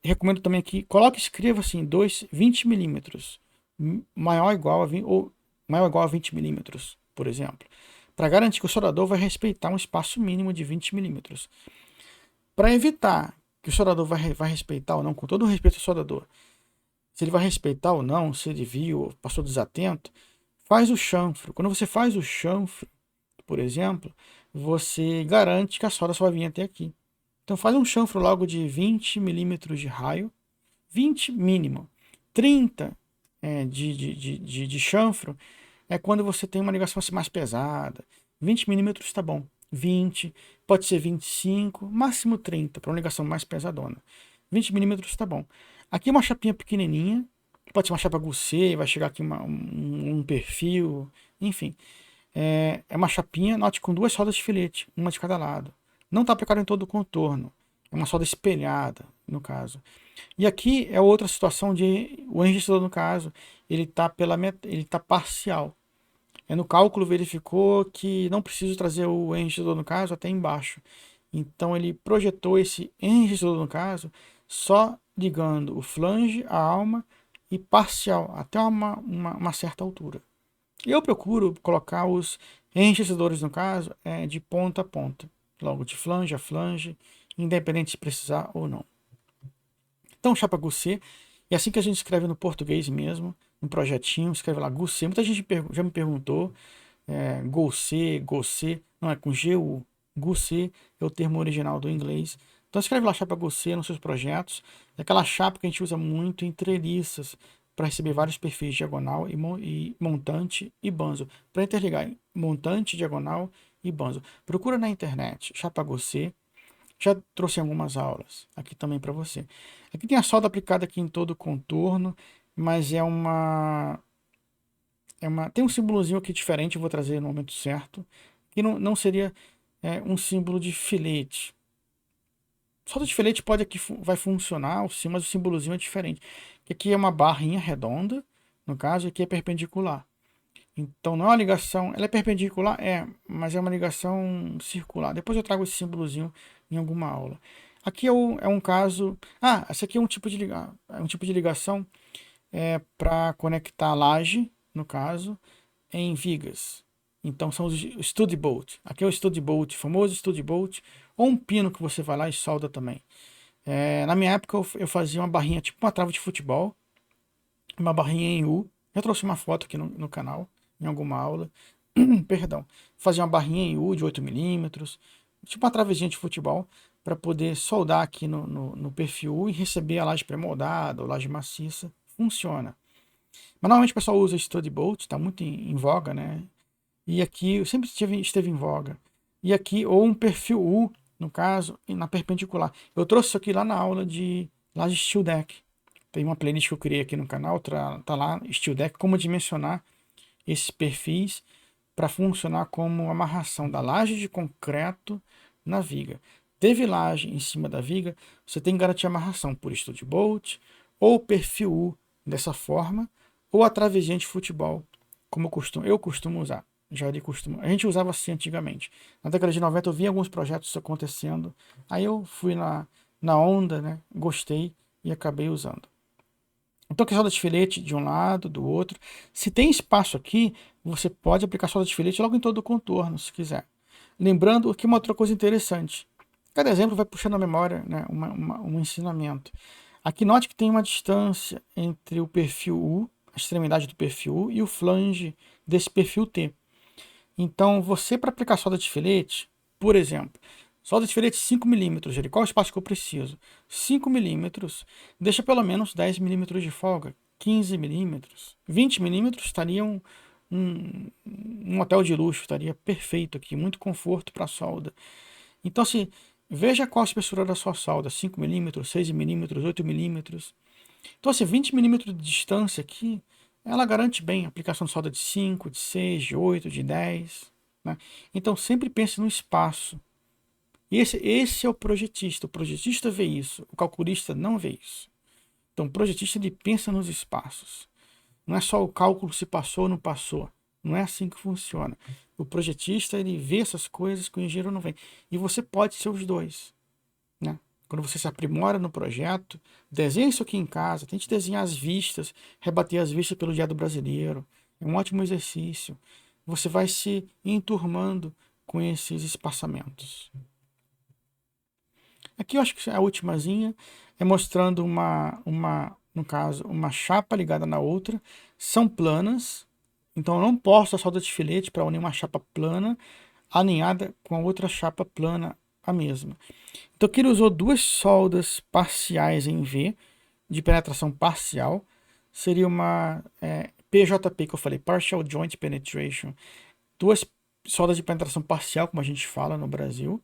recomendo também aqui, coloque e escreva assim, 20 milímetros, maior ou igual a 20, ou maior ou igual a 20 milímetros, por exemplo, para garantir que o soldador vai respeitar um espaço mínimo de 20 milímetros. Para evitar que o soldador vai respeitar ou não, com todo o respeito ao soldador, se ele vai respeitar ou não, se ele viu, passou desatento, faz o chanfro. Quando você faz o chanfro, por exemplo, você garante que a solda só vai vir até aqui. Então faz um chanfro logo de 20 milímetros de raio, 20 mínimo. 30 de chanfro é quando você tem uma ligação assim mais pesada. 20 milímetros está bom. 20, pode ser 25, máximo 30 para uma ligação mais pesadona. 20 milímetros está bom. Aqui é uma chapinha pequenininha, pode ser uma chapa Goussier, vai chegar aqui um perfil, enfim. É uma chapinha, note, com duas soldas de filete, uma de cada lado. Não está aplicado em todo o contorno. É uma solda espelhada, no caso. E aqui é outra situação de o enregistrador, no caso, ele está parcial. No cálculo verificou que não preciso trazer o enregistrador, no caso, até embaixo. Então ele projetou esse enregistrador, no caso, só ligando o flange, a alma e parcial, até uma certa altura. Eu procuro colocar os enregistradores, no caso, de ponta a ponta, logo de flange a flange, independente de precisar ou não. Então, chapa Goussier, é assim que a gente escreve no português mesmo, no projetinho, escreve lá Goussier. Muita gente já me perguntou, Goussier, não é com G-U, Goussier é o termo original do inglês. Então escreve lá chapa Goussier nos seus projetos, é aquela chapa que a gente usa muito em treliças, para receber vários perfis diagonal e montante e banzo, para interligar montante, diagonal e banzo. Procura na internet, chapa Goussier, já trouxe algumas aulas aqui também para você. Aqui tem a solda aplicada aqui em todo o contorno, mas tem um símbolozinho aqui diferente, eu vou trazer no momento certo, que não seria um símbolo de filete. Solda de filete pode aqui vai funcionar, sim, mas o símbolozinho é diferente. Aqui é uma barrinha redonda, no caso, aqui é perpendicular. Então não é uma ligação, ela é perpendicular, mas é uma ligação circular. Depois eu trago esse símbolozinho em alguma aula. Aqui é um caso. Esse aqui é um tipo de ligação para conectar a laje, no caso, em vigas. Então são os stud bolt. Aqui é o stud bolt, famoso stud bolt, ou um pino que você vai lá e solda também. Na minha época eu fazia uma barrinha, tipo uma trava de futebol, uma barrinha em U. Já trouxe uma foto aqui no canal, em alguma aula. Perdão. Fazia uma barrinha em U de 8 milímetros, tipo uma travezinha de futebol, para poder soldar aqui no perfil U e receber a laje pré-moldada ou laje maciça. Funciona. Mas normalmente o pessoal usa stud bolt, está muito em voga, né? E aqui sempre esteve em voga. E aqui, ou um perfil U, no caso, na perpendicular. Eu trouxe isso aqui lá na aula de laje steel deck. Tem uma playlist que eu criei aqui no canal, tá lá, steel deck, como dimensionar esses perfis para funcionar como amarração da laje de concreto na viga. Teve laje em cima da viga, você tem que garantir a amarração por stud bolt, ou perfil U dessa forma, ou a travezinha de futebol, como eu costumo usar. A gente usava assim antigamente. Na década de 90 eu vi alguns projetos acontecendo, aí eu fui na onda, né? Gostei e acabei usando. Então, aqui solda de filete de um lado, do outro. Se tem espaço aqui, você pode aplicar solda de filete logo em todo o contorno, se quiser. Lembrando que uma outra coisa interessante. Cada exemplo vai puxando a memória, né, um ensinamento. Aqui note que tem uma distância entre o perfil U, a extremidade do perfil U, e o flange desse perfil T. Então, você para aplicar solda de filete, por exemplo, solda de filete 5 milímetros, qual é o espaço que eu preciso? 5 milímetros, deixa pelo menos 10 milímetros de folga, 15 milímetros, 20 milímetros estaria um hotel de luxo, estaria perfeito aqui, muito conforto para solda. Então, assim, veja qual a espessura da sua solda, 5 milímetros, 6 milímetros, 8 milímetros. Então, assim, 20 milímetros de distância aqui, ela garante bem a aplicação de solda de 5, de 6, de 8, de 10. Né? Então, sempre pense no espaço. Esse é o projetista. O projetista vê isso. O calculista não vê isso. Então, o projetista ele pensa nos espaços. Não é só o cálculo se passou ou não passou. Não é assim que funciona. O projetista ele vê essas coisas que o engenheiro não vê. E você pode ser os dois. Né? quando você se aprimora no projeto, desenhe isso aqui em casa, tente desenhar as vistas, rebater as vistas pelo Diário Brasileiro. É um ótimo exercício. Você vai se enturmando com esses espaçamentos. Aqui eu acho que a ultimazinha é mostrando no caso, uma chapa ligada na outra. São planas, então eu não posso a solda de filete para unir uma chapa plana alinhada com a outra chapa plana, a mesma. Então aqui ele usou duas soldas parciais em V, de penetração parcial. Seria uma PJP que eu falei, Partial Joint Penetration. Duas soldas de penetração parcial, como a gente fala no Brasil.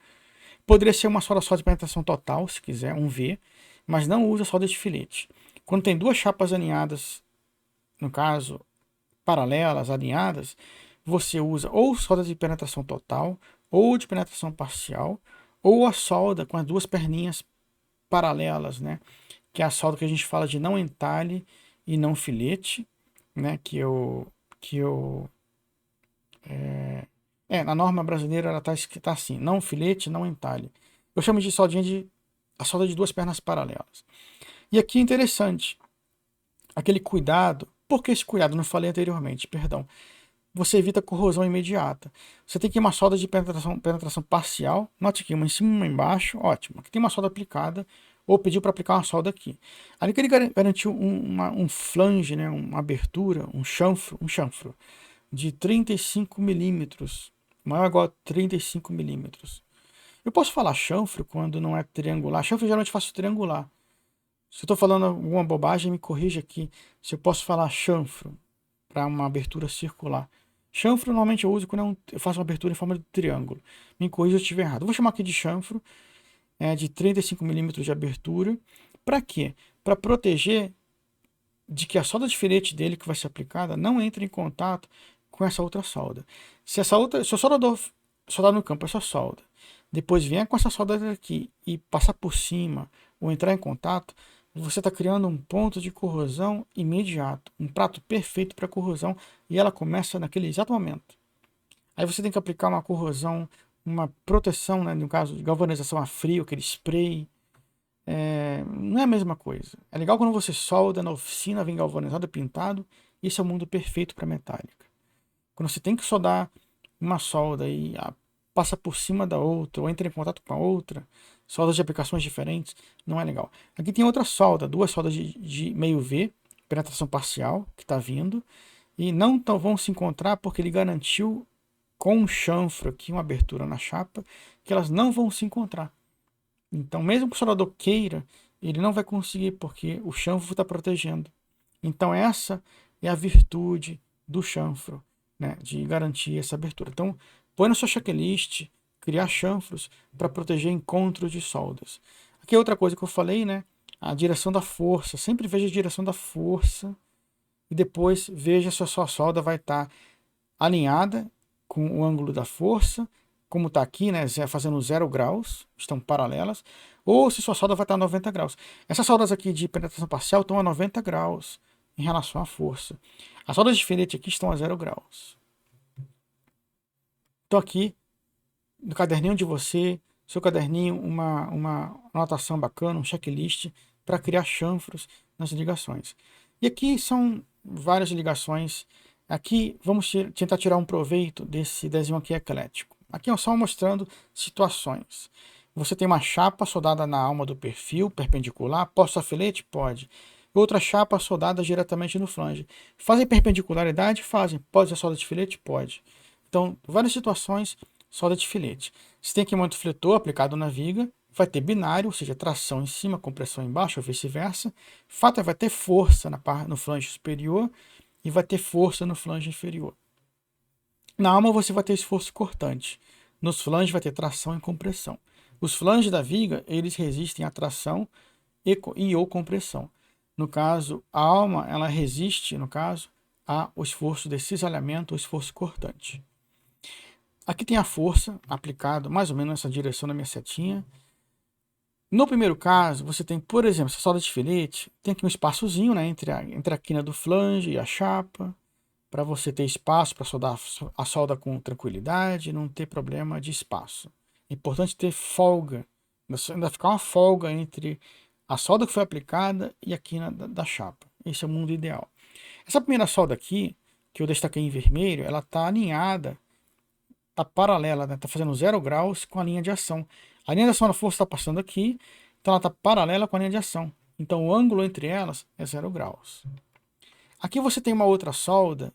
Poderia ser uma solda só de penetração total, se quiser, um V, mas não usa solda de filete. Quando tem duas chapas alinhadas, no caso, paralelas, alinhadas, você usa ou solda de penetração total, ou de penetração parcial, ou a solda com as duas perninhas paralelas, né? Que é a solda que a gente fala de não entalhe e não filete, né? Na norma brasileira ela está escrita assim, não filete, não entalhe. Eu chamo de a solda de duas pernas paralelas. E aqui é interessante, aquele cuidado, porque esse cuidado, não falei anteriormente, perdão, você evita corrosão imediata. Você tem aqui uma solda de penetração parcial, note aqui, uma em cima e uma embaixo, ótimo. Aqui tem uma solda aplicada, ou pediu para aplicar uma solda aqui. Ali que ele garantiu um flange, né, uma abertura, um chanfro de 35 milímetros, maior ou igual a 35 milímetros. Eu posso falar chanfro quando não é triangular. Chanfro eu geralmente faço triangular. Se eu estou falando alguma bobagem, me corrija aqui. Se eu posso falar chanfro para uma abertura circular. Chanfro normalmente eu uso quando eu faço uma abertura em forma de triângulo. Me corrija se eu estiver errado. Eu vou chamar aqui de chanfro, de 35 milímetros de abertura. Para quê? Para proteger de que a solda de filete dele que vai ser aplicada não entre em contato com essa outra solda. Se a soldar no campo essa solda, depois vier com essa solda aqui e passar por cima ou entrar em contato, você está criando um ponto de corrosão imediato, um prato perfeito para corrosão, e ela começa naquele exato momento. Aí você tem que aplicar uma corrosão, uma proteção, né, no caso de galvanização a frio, aquele spray. Não é a mesma coisa. É legal quando você solda na oficina, vem galvanizado, pintado. Isso é o mundo perfeito para metálica. Quando você tem que soldar uma solda e passa por cima da outra, ou entra em contato com a outra, soldas de aplicações diferentes, não é legal. Aqui tem outra solda, duas soldas de meio V, penetração parcial, que está vindo, e não vão se encontrar porque ele garantiu com um chanfro aqui, uma abertura na chapa, que elas não vão se encontrar. Então, mesmo que o soldador queira, ele não vai conseguir, porque o chanfro está protegendo. Então, essa é a virtude do chanfro, né, de garantir essa abertura. Então, põe na sua checklist, criar chanfros para proteger encontros de soldas. Aqui é outra coisa que eu falei, né, a direção da força. Sempre veja a direção da força e depois veja se a sua solda vai estar alinhada com o ângulo da força, como está aqui, né, fazendo 0 graus, estão paralelas, ou se sua solda vai estar a 90 graus. Essas soldas aqui de penetração parcial estão a 90 graus em relação à força. As soldas de filete aqui estão a 0 graus. Então aqui, no caderninho de você, seu caderninho, uma anotação bacana, um checklist para criar chanfros nas ligações. E aqui são várias ligações. Aqui vamos tentar tirar um proveito desse desenho aqui eclético. Aqui é só mostrando situações. Você tem uma chapa soldada na alma do perfil, perpendicular. Posso usar filete? Pode. Outra chapa soldada diretamente no flange. Fazem perpendicularidade? Fazem. Pode usar solda de filete? Pode. Então, várias situações, solda de filete. Se tem aqui um fletor aplicado na viga, vai ter binário, ou seja, tração em cima, compressão embaixo, ou vice-versa. Fato é, vai ter força no flange superior e vai ter força no flange inferior. Na alma você vai ter esforço cortante. Nos flanges vai ter tração e compressão. Os flanges da viga, eles resistem à tração e ou compressão. No caso, a alma, ela resiste, no caso, ao esforço de cisalhamento ou esforço cortante. Aqui tem a força aplicada mais ou menos nessa direção da minha setinha. No primeiro caso, você tem, por exemplo, essa solda de filete, tem aqui um espaçozinho, né, entre a quina do flange e a chapa, para você ter espaço para soldar a solda com tranquilidade, não ter problema de espaço. É importante ter folga Ainda ficar uma folga entre a solda que foi aplicada e a quina da chapa. Esse é o mundo ideal. Essa primeira solda aqui, que eu destaquei em vermelho, ela está alinhada, está paralela, está fazendo 0 graus com a linha de ação. A linha de ação da força está passando aqui, então ela está paralela com a linha de ação. Então o ângulo entre elas é 0 graus. Aqui você tem uma outra solda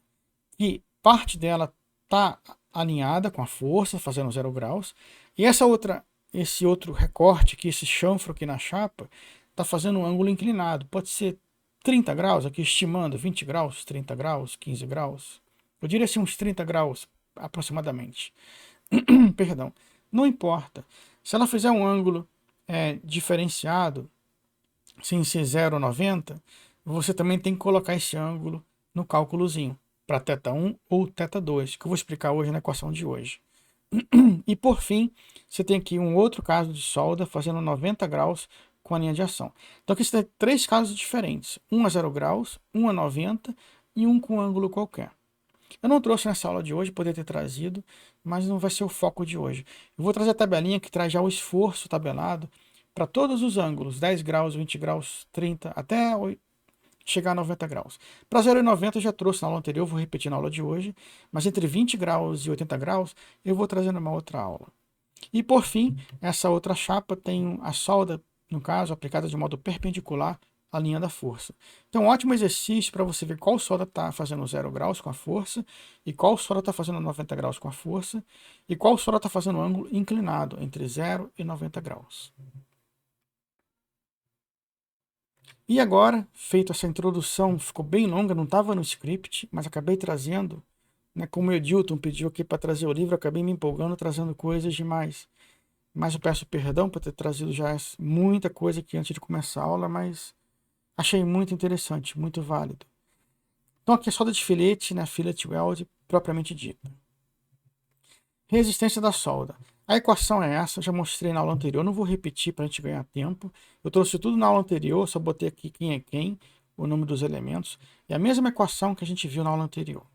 que parte dela está alinhada com a força, fazendo 0 graus, e esse outro recorte aqui, esse chanfro aqui na chapa, está fazendo um ângulo inclinado. Pode ser 30 graus, aqui estimando 20 graus, 30 graus, 15 graus. Eu diria assim uns 30 graus aproximadamente. Perdão. Não importa. Se ela fizer um ângulo diferenciado, sem ser 0,90, você também tem que colocar esse ângulo no cálculozinho, para θ1 ou θ2, que eu vou explicar hoje na equação de hoje. E por fim, você tem aqui um outro caso de solda fazendo 90 graus com a linha de ação. Então aqui você tem 3 casos diferentes, um a 0 graus, um a 90 e um com ângulo qualquer. Eu não trouxe nessa aula de hoje, poderia ter trazido, mas não vai ser o foco de hoje. Eu vou trazer a tabelinha que traz já o esforço tabelado para todos os ângulos, 10 graus, 20 graus, 30, até chegar a 90 graus. Para 0 e 90 eu já trouxe na aula anterior, vou repetir na aula de hoje, mas entre 20 graus e 80 graus eu vou trazer numa outra aula. E por fim, essa outra chapa tem a solda, no caso, aplicada de modo perpendicular à linha da força. Então, um ótimo exercício para você ver qual solda está fazendo 0 graus com a força, e qual solda está fazendo 90 graus com a força, e qual solda está fazendo ângulo inclinado entre 0 e 90 graus. E agora, feito essa introdução, ficou bem longa, não estava no script, mas acabei trazendo, né, como o Edilton pediu aqui para trazer o livro, acabei me empolgando, trazendo coisas demais. Mas eu peço perdão por ter trazido já muita coisa aqui antes de começar a aula, mas achei muito interessante, muito válido. Então aqui é solda de filete, né, fillet weld, propriamente dita. Resistência da solda. A equação é essa, eu já mostrei na aula anterior, não vou repetir para a gente ganhar tempo. Eu trouxe tudo na aula anterior, só botei aqui quem é quem, o nome dos elementos. É a mesma equação que a gente viu na aula anterior.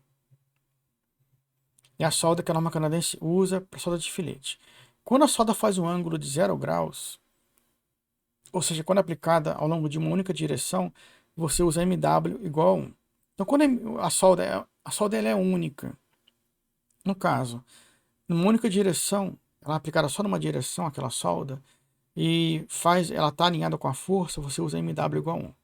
É a solda que a norma canadense usa para solda de filete. Quando a solda faz um ângulo de 0 graus, ou seja, quando aplicada ao longo de uma única direção, você usa MW igual a 1. Então, quando a solda ela é única, no caso, numa única direção, ela é aplicada só numa direção, aquela solda, e ela está alinhada com a força, você usa MW igual a 1.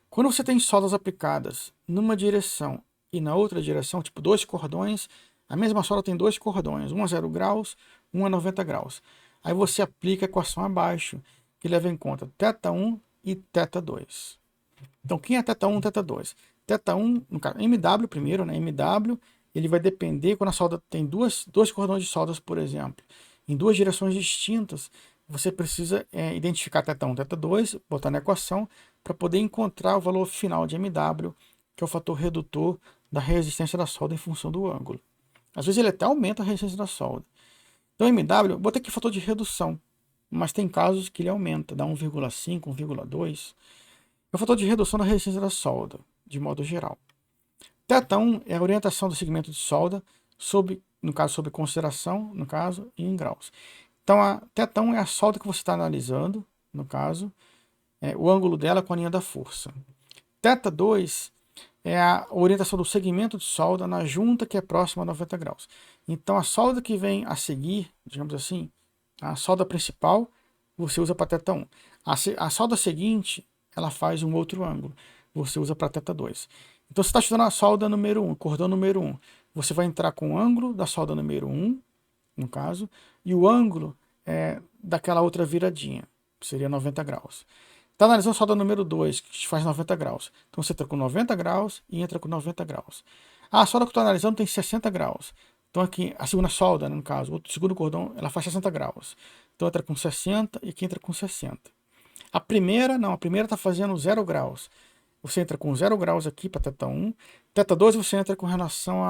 Quando você tem soldas aplicadas numa direção e na outra direção, tipo 2 cordões, a mesma solda tem 2 cordões, um a 0 graus, um a 90 graus. Aí você aplica a equação abaixo, que leva em conta θ1 e θ2. Então, quem é θ1 e θ2? θ1, no caso, MW primeiro, né? MW, ele vai depender quando a solda tem dois cordões de soldas, por exemplo, em 2 direções distintas. Você precisa identificar θ1 e θ2, botar na equação, para poder encontrar o valor final de MW, que é o fator redutor da resistência da solda em função do ângulo. Às vezes ele até aumenta a resistência da solda. Então, MW, botei aqui fator de redução, mas tem casos que ele aumenta, dá 1,5, 1,2. É o fator de redução da resistência da solda, de modo geral. θ1 é a orientação do segmento de solda, no caso, sob consideração, no caso, e em graus. Então, a θ1 é a solda que você está analisando, no caso, o ângulo dela com a linha da força. θ2 é a orientação do segmento de solda na junta que é próxima a 90 graus. Então, a solda que vem a seguir, digamos assim, a solda principal, você usa para θ1. A solda seguinte, ela faz um outro ângulo, você usa para θ2. Então, você está estudando a solda número 1, cordão número 1. Você vai entrar com o ângulo da solda número 1, no caso, e o ângulo daquela outra viradinha, que seria 90 graus. Está analisando a solda número 2, que faz 90 graus. Então, você entra com 90 graus e entra com 90 graus. A solda que eu estou analisando tem 60 graus. Então, aqui, a segunda solda, no caso, o segundo cordão, ela faz 60 graus. Então, entra com 60 e aqui entra com 60. A primeira está fazendo 0 graus. Você entra com 0 graus aqui para θ1. θ2 você entra com relação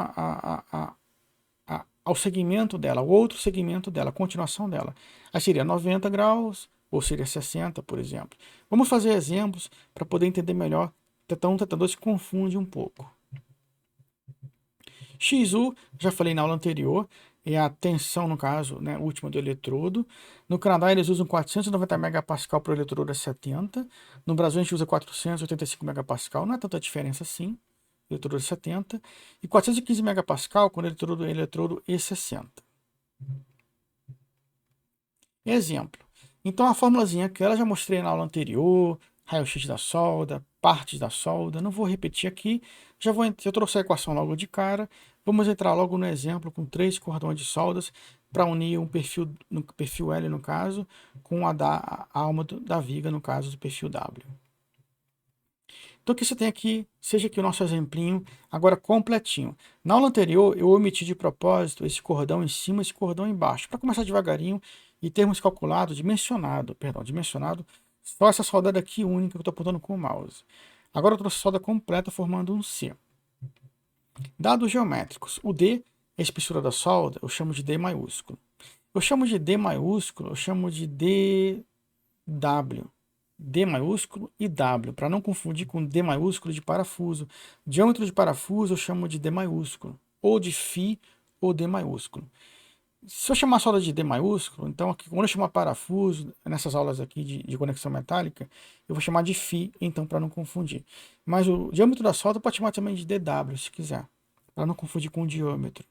ao segmento dela, o outro segmento dela, a continuação dela. Aí seria 90 graus ou seria 60, por exemplo. Vamos fazer exemplos para poder entender melhor. θ1 e θ2 se confunde um pouco. XU, já falei na aula anterior, é a tensão, no caso, né, última do eletrodo. No Canadá, eles usam 490 megapascal para o eletrodo a 70. No Brasil, a gente usa 485 megapascal. Não é tanta diferença assim. Eletrodo a 70. E 415 megapascal quando o eletrodo E60. Exemplo. Então, a formulazinha que eu já mostrei na aula anterior, raio-x da solda, partes da solda, não vou repetir aqui. Eu trouxe a equação logo de cara. Vamos entrar logo no exemplo com 3 cordões de soldas para unir um perfil, no perfil L, no caso, com a alma da viga, no caso do perfil W. Então, o que você tem aqui, seja aqui o nosso exemplinho, agora completinho. Na aula anterior, eu omiti de propósito esse cordão em cima e esse cordão embaixo, para começar devagarinho e termos calculado, dimensionado só essa soldada aqui única que eu estou apontando com o mouse. Agora eu trouxe a solda completa formando um C. Dados geométricos. O D é a espessura da solda, eu chamo de D maiúsculo. Eu chamo de D maiúsculo, eu chamo de DW. D maiúsculo e W, para não confundir com D maiúsculo de parafuso. Diâmetro de parafuso eu chamo de D maiúsculo, ou de Φ ou D maiúsculo. Se eu chamar a solda de D maiúsculo, então aqui, quando eu chamar parafuso, nessas aulas aqui de conexão metálica, eu vou chamar de Φ, então, para não confundir. Mas o diâmetro da solda pode chamar também de DW, se quiser, para não confundir com o diâmetro.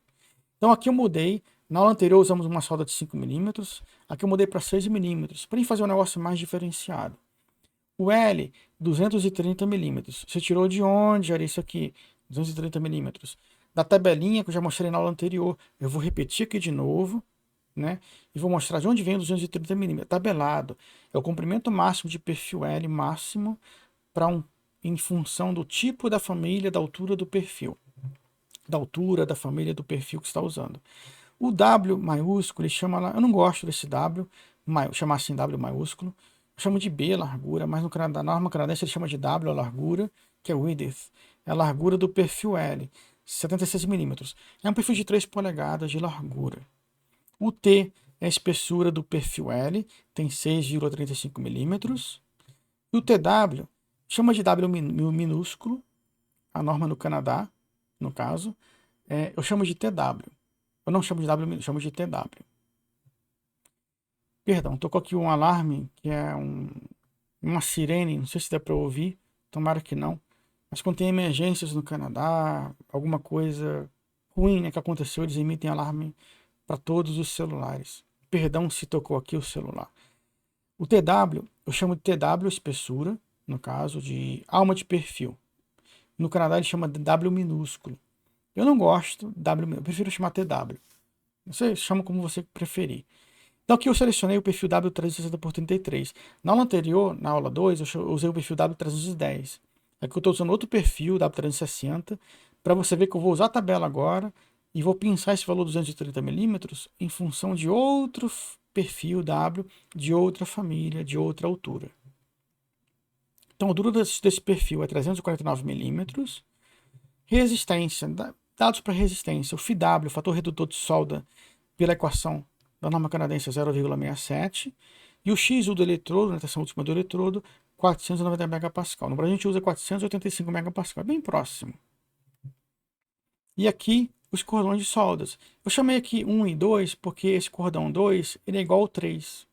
Então aqui eu mudei, na aula anterior usamos uma solda de 5 milímetros, aqui eu mudei para 6 milímetros, para fazer um negócio mais diferenciado. O L, 230 milímetros. Você tirou de onde era isso aqui? 230 milímetros. Da tabelinha que eu já mostrei na aula anterior. Eu vou repetir aqui de novo, né? E vou mostrar de onde vem 230 milímetros. Tabelado. É o comprimento máximo de perfil L máximo em função do tipo da família, da altura do perfil. Da altura da família do perfil que você está usando. O W maiúsculo, ele chama lá. Eu não gosto desse W, chamar assim W maiúsculo. Eu chamo de B, largura, mas no Canadá, na norma canadense ele chama de W, a largura, que é width. É a largura do perfil L, 76 milímetros. É um perfil de 3 polegadas de largura. O T é a espessura do perfil L, tem 6,35 milímetros. E o TW, chama de W minúsculo, a norma no Canadá, no caso, eu chamo de TW. Eu não chamo de W, eu chamo de TW. Perdão, tocou aqui um alarme, que é uma sirene, não sei se dá para ouvir, tomara que não. Mas quando tem emergências no Canadá, alguma coisa ruim, né, que aconteceu, eles emitem alarme para todos os celulares. Perdão se tocou aqui o celular. O TW, eu chamo de TW espessura, no caso de alma de perfil. No Canadá ele chama de W minúsculo. Eu não gosto, eu prefiro chamar TW. Você chama como você preferir. Então aqui eu selecionei o perfil W360x33. Na aula anterior, na aula 2, eu usei o perfil W310. Aqui eu estou usando outro perfil, W360, para você ver que eu vou usar a tabela agora e vou pensar esse valor 230 milímetros em função de outro perfil W, de outra família, de outra altura. Então a altura desse perfil é 349 milímetros. Resistência, dados para resistência. O FW, fator redutor de solda, pela equação da norma canadense 0,67, e o XU do eletrodo, na tensão última do eletrodo, 490 megapascal. No Brasil a gente usa 485 megapascal, é bem próximo. E aqui os cordões de soldas. Eu chamei aqui 1 e 2 porque esse cordão 2 ele é igual ao 3.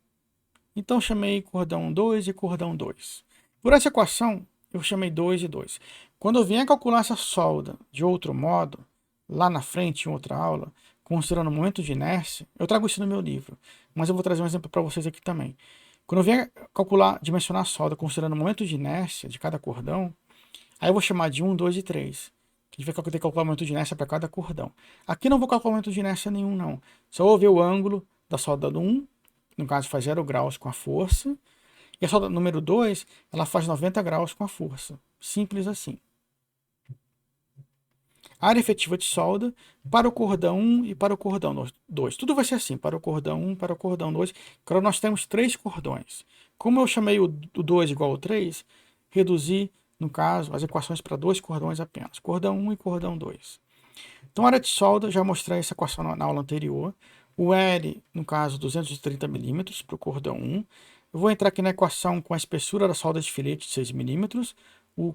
Então eu chamei cordão 2 e cordão 2. Por essa equação eu chamei 2 e 2. Quando eu vier calcular essa solda de outro modo, lá na frente em outra aula, considerando o momento de inércia, eu trago isso no meu livro, mas eu vou trazer um exemplo para vocês aqui também. Quando eu vier calcular, dimensionar a solda considerando o momento de inércia de cada cordão, aí eu vou chamar de 1, 2 e 3. A gente vai ter que calcular o momento de inércia para cada cordão. Aqui não vou calcular o momento de inércia nenhum, não. Só vou ver o ângulo da solda do 1, no caso faz 0 graus com a força, e a solda número 2, ela faz 90 graus com a força. Simples assim. Área efetiva de solda para o cordão 1 e para o cordão 2. Tudo vai ser assim, para o cordão 1, para o cordão 2. Agora nós temos 3 cordões. Como eu chamei o 2 igual ao 3, reduzi, no caso, as equações para 2 cordões apenas. Cordão 1 e cordão 2. Então, a área de solda, já mostrei essa equação na aula anterior. O L, no caso, 230 milímetros para o cordão 1. Eu vou entrar aqui na equação com a espessura da solda de filete de 6 milímetros, o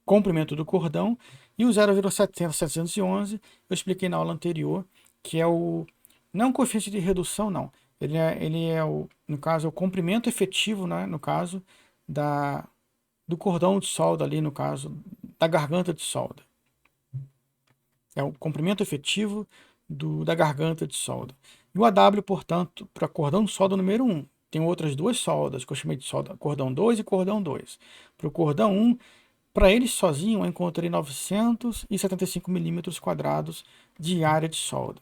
comprimento do cordão, e o 0,711 eu expliquei na aula anterior, que é o Não é um coeficiente de redução, não. Ele é no caso, é o comprimento efetivo, né, no caso, do cordão de solda ali, no caso, da garganta de solda. É o comprimento efetivo da garganta de solda. E o AW, portanto, para cordão de solda número 1. Tem outras duas soldas, que eu chamei de solda cordão 2 e cordão 2. Para o cordão 1, para ele sozinho, eu encontrei 975 milímetros quadrados de área de solda.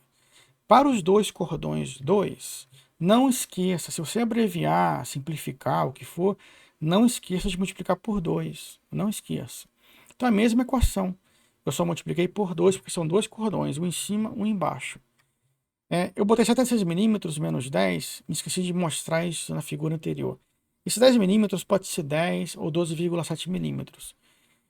Para os dois cordões 2, não esqueça, se você abreviar, simplificar, o que for, não esqueça de multiplicar por 2. Não esqueça. Então, a mesma equação. Eu só multipliquei por 2 porque são dois cordões, um em cima, um embaixo. Eu botei 76 milímetros menos 10, me esqueci de mostrar isso na figura anterior. Esse 10 milímetros pode ser 10 ou 12,7 milímetros.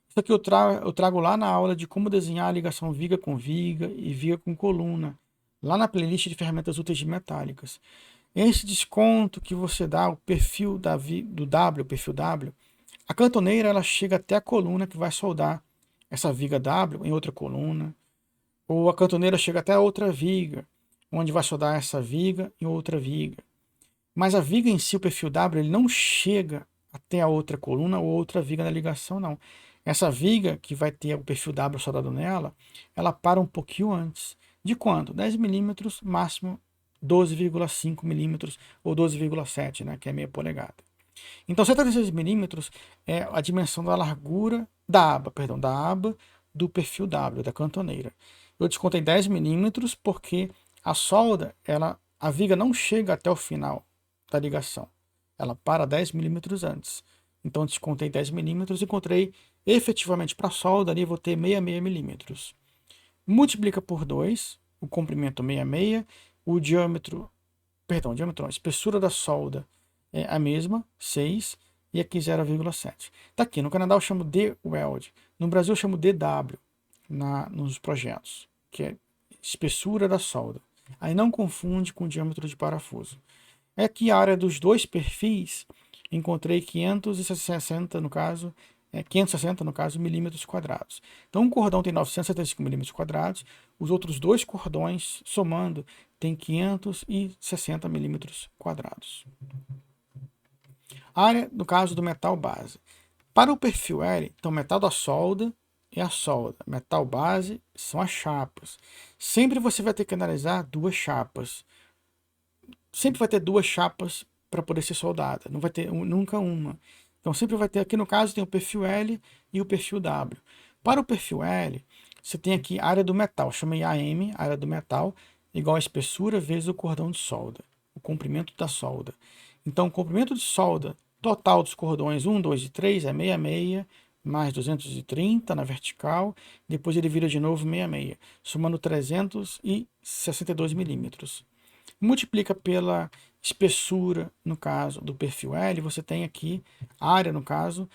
Isso aqui eu trago lá na aula de como desenhar a ligação viga com viga e viga com coluna, lá na playlist de ferramentas úteis de metálicas. Esse desconto que você dá, o perfil do W, o perfil W, a cantoneira ela chega até a coluna que vai soldar essa viga W em outra coluna, ou a cantoneira chega até a outra viga, onde vai soldar essa viga em outra viga. Mas a viga em si, o perfil W, ele não chega até a outra coluna ou outra viga na ligação, não. Essa viga que vai ter o perfil W soldado nela, ela para um pouquinho antes. De quanto? 10 milímetros, máximo 12,5 milímetros ou 12,7, né, que é meia polegada. Então, 76 milímetros é a dimensão da largura da aba do perfil W, da cantoneira. Eu descontei 10 milímetros porque a solda, a viga não chega até o final da ligação. Ela para 10 milímetros antes. Então, descontei 10 milímetros e encontrei efetivamente para a solda ali, vou ter 66 milímetros. Multiplica por 2, o comprimento 66, a espessura da solda é a mesma, 6, e aqui 0,7. Tá aqui, no Canadá eu chamo de weld, no Brasil eu chamo DW nos projetos, que é espessura da solda. Aí não confunde com o diâmetro de parafuso. Aqui a área dos dois perfis, encontrei 560 no caso, 560 no caso, milímetros quadrados. Então um cordão tem 975 milímetros quadrados, os outros dois cordões, somando, tem 560 milímetros quadrados. Área, no caso do metal base. Para o perfil L, então metal da solda é a solda, metal base são as chapas. Sempre você vai ter que analisar duas chapas. Sempre vai ter duas chapas para poder ser soldada, não vai ter nunca uma. Então sempre vai ter, aqui no caso tem o perfil L e o perfil W. Para o perfil L, você tem aqui a área do metal, chamei AM, área do metal, igual a espessura vezes o cordão de solda, o comprimento da solda. Então o comprimento de solda total dos cordões 1, 2 e 3 é 66, mais 230 na vertical, depois ele vira de novo 66, somando 362 milímetros. Multiplica pela espessura, no caso do perfil L, você tem aqui a área, no caso,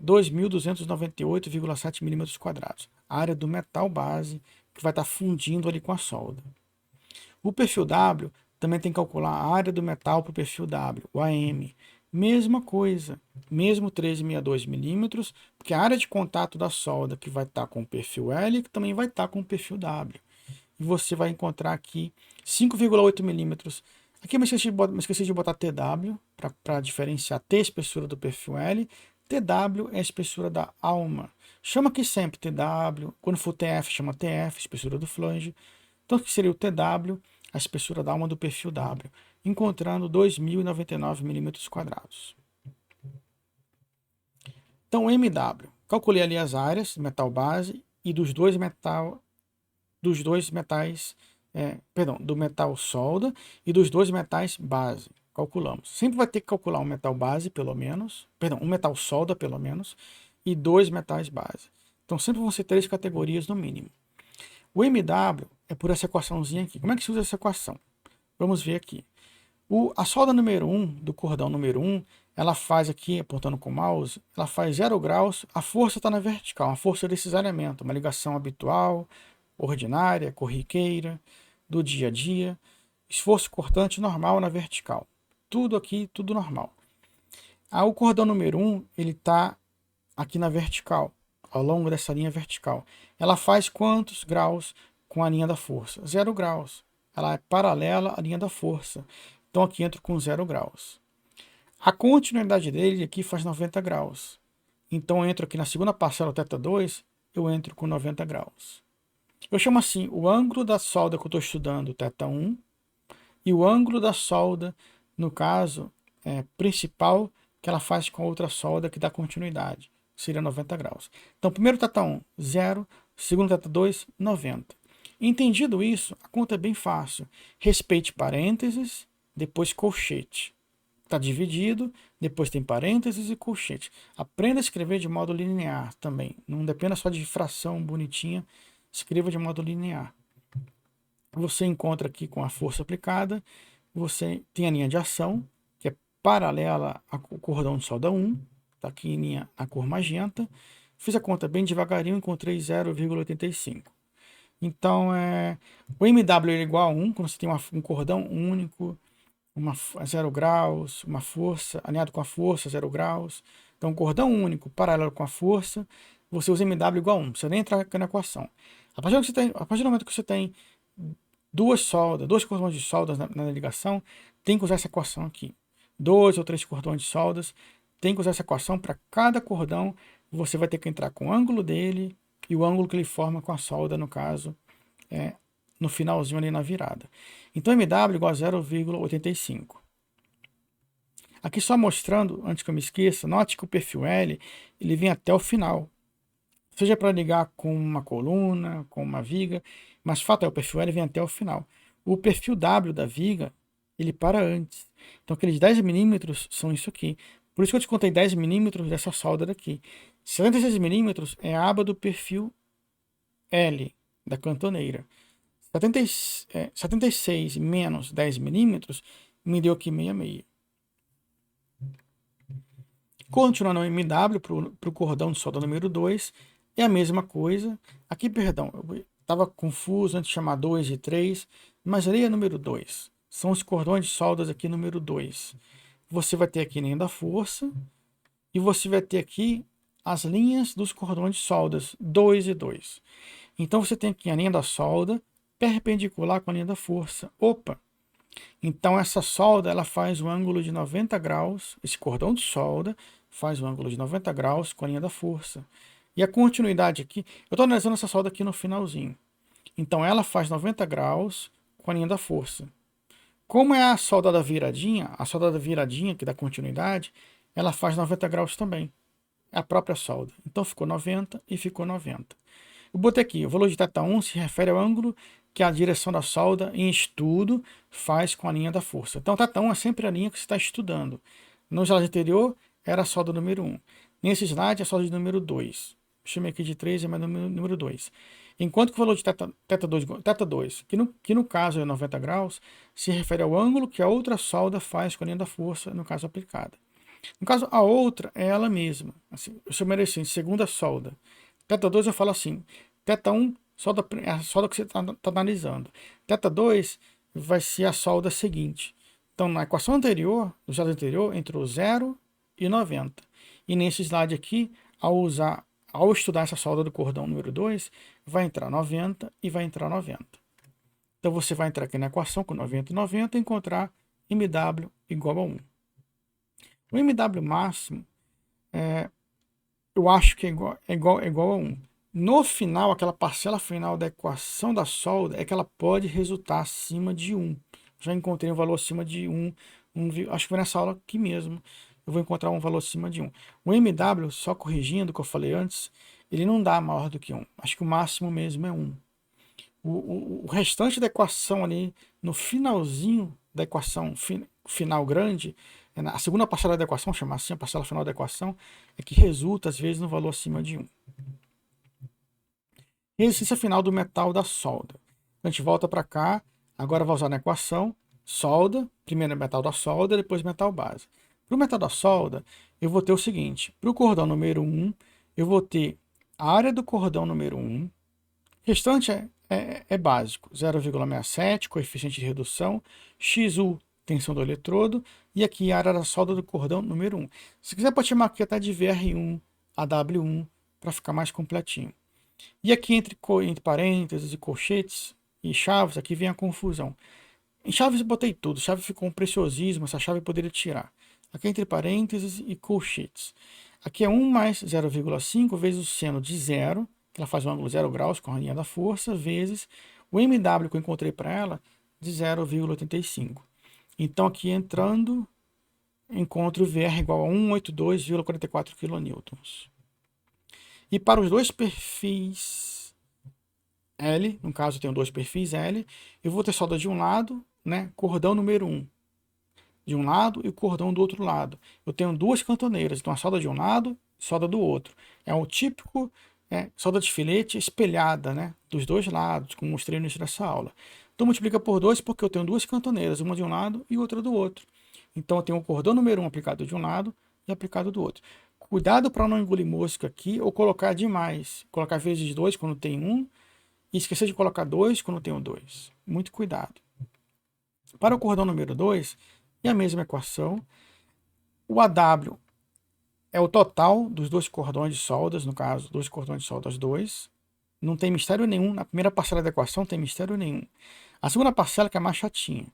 2.298,7 milímetros quadrados. A área do metal base, que vai estar fundindo ali com a solda. O perfil W também tem que calcular a área do metal para o perfil W, o AM. Mesma coisa, mesmo 13,62 milímetros, porque a área de contato da solda que vai estar com o perfil L, que também vai estar com o perfil W. E você vai encontrar aqui 5,8 milímetros. Aqui eu me esqueci de botar TW, para diferenciar T, espessura do perfil L. TW é a espessura da alma. Chama aqui sempre TW. Quando for TF, chama TF, espessura do flange. Então, que seria o TW, a espessura da alma do perfil W, encontrando 2.099 milímetros quadrados. Então, MW. Calculei ali as áreas, metal base, e dos dois metais, do metal solda e dos dois metais base. Calculamos. Sempre vai ter que calcular um metal base, pelo menos, um metal solda, pelo menos, e dois metais base. Então sempre vão ser 3 categorias no mínimo. O MW é por essa equaçãozinha aqui. Como é que se usa essa equação? Vamos ver aqui. A solda número 1, do cordão número 1, ela faz aqui, apontando com o mouse, ela faz 0 graus, a força está na vertical, a força de cisalhamento, uma ligação habitual, ordinária, corriqueira, do dia a dia, esforço cortante normal na vertical. Tudo aqui, tudo normal. O cordão número 1, ele está aqui na vertical, ao longo dessa linha vertical. Ela faz quantos graus com a linha da força? 0 graus. ela é paralela à linha da força. Então aqui entro com 0 graus. A continuidade dele aqui faz 90 graus. Então eu entro aqui na segunda parcela, θ2, eu entro com 90 graus. Eu chamo assim o ângulo da solda que eu estou estudando, θ1, e o ângulo da solda, no caso, principal, que ela faz com a outra solda que dá continuidade, seria 90 graus. Então, primeiro θ1, 0, segundo θ2, 90. Entendido isso, a conta é bem fácil. Respeite parênteses, depois colchete. Está dividido, depois tem parênteses e colchete. Aprenda a escrever de modo linear também. Não dependa só de fração bonitinha, escreva de modo linear. Você encontra aqui com a força aplicada, você tem a linha de ação, que é paralela ao cordão de solda 1, está aqui em linha na cor magenta. Fiz a conta bem devagarinho, encontrei 0,85. Então, o MW é igual a 1, quando você tem um cordão único, 0 graus, uma força, alinhado com a força, 0 graus. Então, cordão único, paralelo com a força, você usa MW igual a 1, você nem entra na equação. A partir do momento que você tem dois cordões de soldas na ligação, tem que usar essa equação aqui. 2 ou 3 cordões de soldas, tem que usar essa equação para cada cordão. Você vai ter que entrar com o ângulo dele e o ângulo que ele forma com a solda, no caso, no finalzinho ali na virada. Então, MW igual a 0,85. Aqui só mostrando, antes que eu me esqueça, note que o perfil L, ele vem até o final. Seja para ligar com uma coluna, com uma viga, mas fato é, o perfil L vem até o final. O perfil W da viga, ele para antes. Então, aqueles 10 milímetros são isso aqui. Por isso que eu te contei 10 milímetros dessa solda daqui. 76 milímetros é a aba do perfil L, da cantoneira. 76 menos 10 milímetros me deu aqui 66. Continuando o MW para o cordão de solda número 2, é a mesma coisa. Aqui, perdão, eu estava confuso antes de chamar 2 e 3, mas ali é número 2. São os cordões de soldas aqui número 2. Você vai ter aqui a linha da força e você vai ter aqui as linhas dos cordões de soldas 2 e 2. Então você tem aqui a linha da solda perpendicular com a linha da força. Opa! Então essa solda ela faz um ângulo de 90 graus, esse cordão de solda faz um ângulo de 90 graus com a linha da força. E a continuidade aqui, eu estou analisando essa solda aqui no finalzinho. Então ela faz 90 graus com a linha da força. Como é a solda da viradinha, que dá continuidade, ela faz 90 graus também. É a própria solda. Então ficou 90 e ficou 90. Eu botei aqui, o valor de θ1 se refere ao ângulo que a direção da solda em estudo faz com a linha da força. Então, θ1 é sempre a linha que você está estudando. No slide anterior, era a solda número 1. Nesse slide, é a solda de número 2. Chamei aqui de 3, é mais número 2. Enquanto que o valor de θ2 que no caso é 90 graus, se refere ao ângulo que a outra solda faz com a linha da força, no caso aplicada. No caso, a outra é ela mesma. Assim, eu chamaria assim, segunda solda. θ2 eu falo assim, θ1 é a solda que você está analisando. θ2 vai ser a solda seguinte. Então, na equação anterior, no slide anterior, entrou 0 e 90. E nesse slide aqui, ao estudar essa solda do cordão número 2, vai entrar 90 e vai entrar 90. Então, você vai entrar aqui na equação com 90 e 90 e encontrar MW igual a 1. O MW máximo, eu acho que é igual a 1. No final, aquela parcela final da equação da solda é que ela pode resultar acima de 1. Já encontrei um valor acima de 1. Acho que foi nessa aula aqui mesmo. Eu vou encontrar um valor acima de 1. O MW, só corrigindo o que eu falei antes, ele não dá maior do que 1. Acho que o máximo mesmo é 1. O restante da equação ali, no finalzinho da equação final grande, a segunda parcela da equação, chamar assim a parcela final da equação, é que resulta às vezes no valor acima de 1. Resistência final do metal da solda. A gente volta para cá, agora vai usar na equação, solda, primeiro metal da solda, depois metal base. Para o metal da solda, eu vou ter o seguinte, para o cordão número 1, eu vou ter a área do cordão número 1, o restante é básico, 0,67, coeficiente de redução, XU, tensão do eletrodo, e aqui a área da solda do cordão número 1. Se quiser pode chamar aqui até de VR1, AW1, para ficar mais completinho. E aqui entre parênteses e colchetes, e chaves, aqui vem a confusão. Em chaves eu botei tudo, chave ficou um preciosismo, essa chave eu poderia tirar. Aqui entre parênteses e colchetes. Aqui é 1 mais 0,5 vezes o seno de zero, que ela faz um ângulo 0 graus com a linha da força, vezes o MW que eu encontrei para ela de 0,85. Então aqui entrando, encontro VR igual a 182,44 kN. E para os dois perfis L, no caso eu tenho dois perfis L, eu vou ter solda de um lado, né, cordão número 1 de um lado e o cordão do outro lado. Eu tenho duas cantoneiras, então a solda de um lado e solda do outro. É o típico solda de filete espelhada, né, dos dois lados, como mostrei no início dessa aula. Então multiplica por 2 porque eu tenho duas cantoneiras, uma de um lado e outra do outro. Então eu tenho o cordão número 1 aplicado de um lado e aplicado do outro. Cuidado para não engolir mosca aqui ou colocar demais. Colocar vezes 2 quando tem um e esquecer de colocar 2 quando tem o 2. Muito cuidado. Para o cordão número 2, é a mesma equação. O AW é o total dos dois cordões de soldas, no caso, dois cordões de soldas 2. Não tem mistério nenhum. Na primeira parcela da equação não tem mistério nenhum. A segunda parcela que é mais chatinha.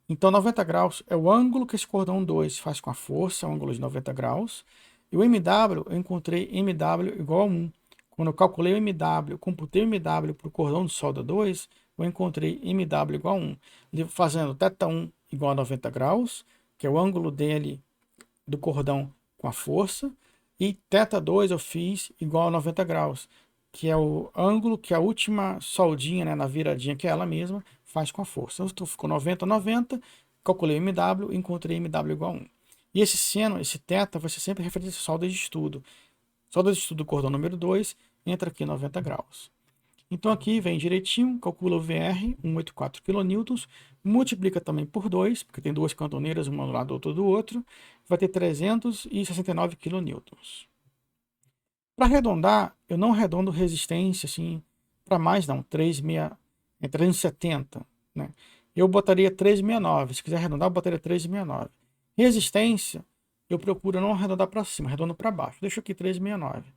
Então, 90 graus é o ângulo que esse cordão 2 faz com a força, o ângulo de 90 graus. E o MW, eu encontrei MW igual a 1. Quando eu calculei o MW, computei o MW para o cordão de solda 2, eu encontrei MW igual a 1. Fazendo θ1 igual a 90 graus, que é o ângulo dele do cordão com a força, e θ2 eu fiz igual a 90 graus, que é o ângulo que a última soldinha, né, na viradinha, que é ela mesma, faz com a força. Então ficou 90, 90, calculei o MW e encontrei MW igual a 1. E esse seno, esse θ, vai ser sempre referência a solda de estudo. Solda de estudo do cordão número 2, entra aqui 90 graus. Então aqui vem direitinho, calcula o VR, 184 kN, multiplica também por 2, porque tem duas cantoneiras, uma do lado, outra do outro, vai ter 369 kN. Para arredondar, eu não arredondo resistência assim para mais não, 370, né? Eu botaria 369, se quiser arredondar, eu botaria 369. Resistência, eu procuro não arredondar para cima, arredondo para baixo. Deixa aqui 369.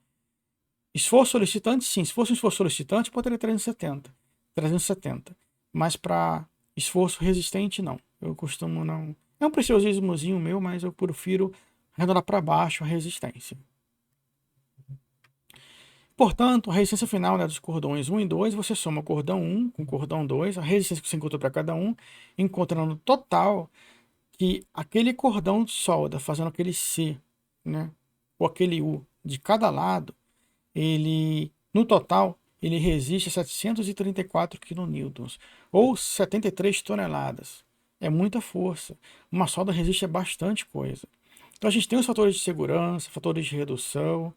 Esforço solicitante, sim. Se fosse um esforço solicitante, eu botaria 370. 370. Mas para esforço resistente, não. Eu costumo não. É um preciosismozinho meu, mas eu prefiro arredondar para baixo a resistência. Portanto, a resistência final, né, dos cordões 1 e 2, você soma o cordão 1 com o cordão 2, a resistência que você encontrou para cada um, encontrando no total que aquele cordão de solda fazendo aquele C, né, ou aquele U de cada lado, ele, no total, ele resiste a 734 kN, ou 73 toneladas. É muita força. Uma solda resiste a bastante coisa. Então a gente tem os fatores de segurança, fatores de redução,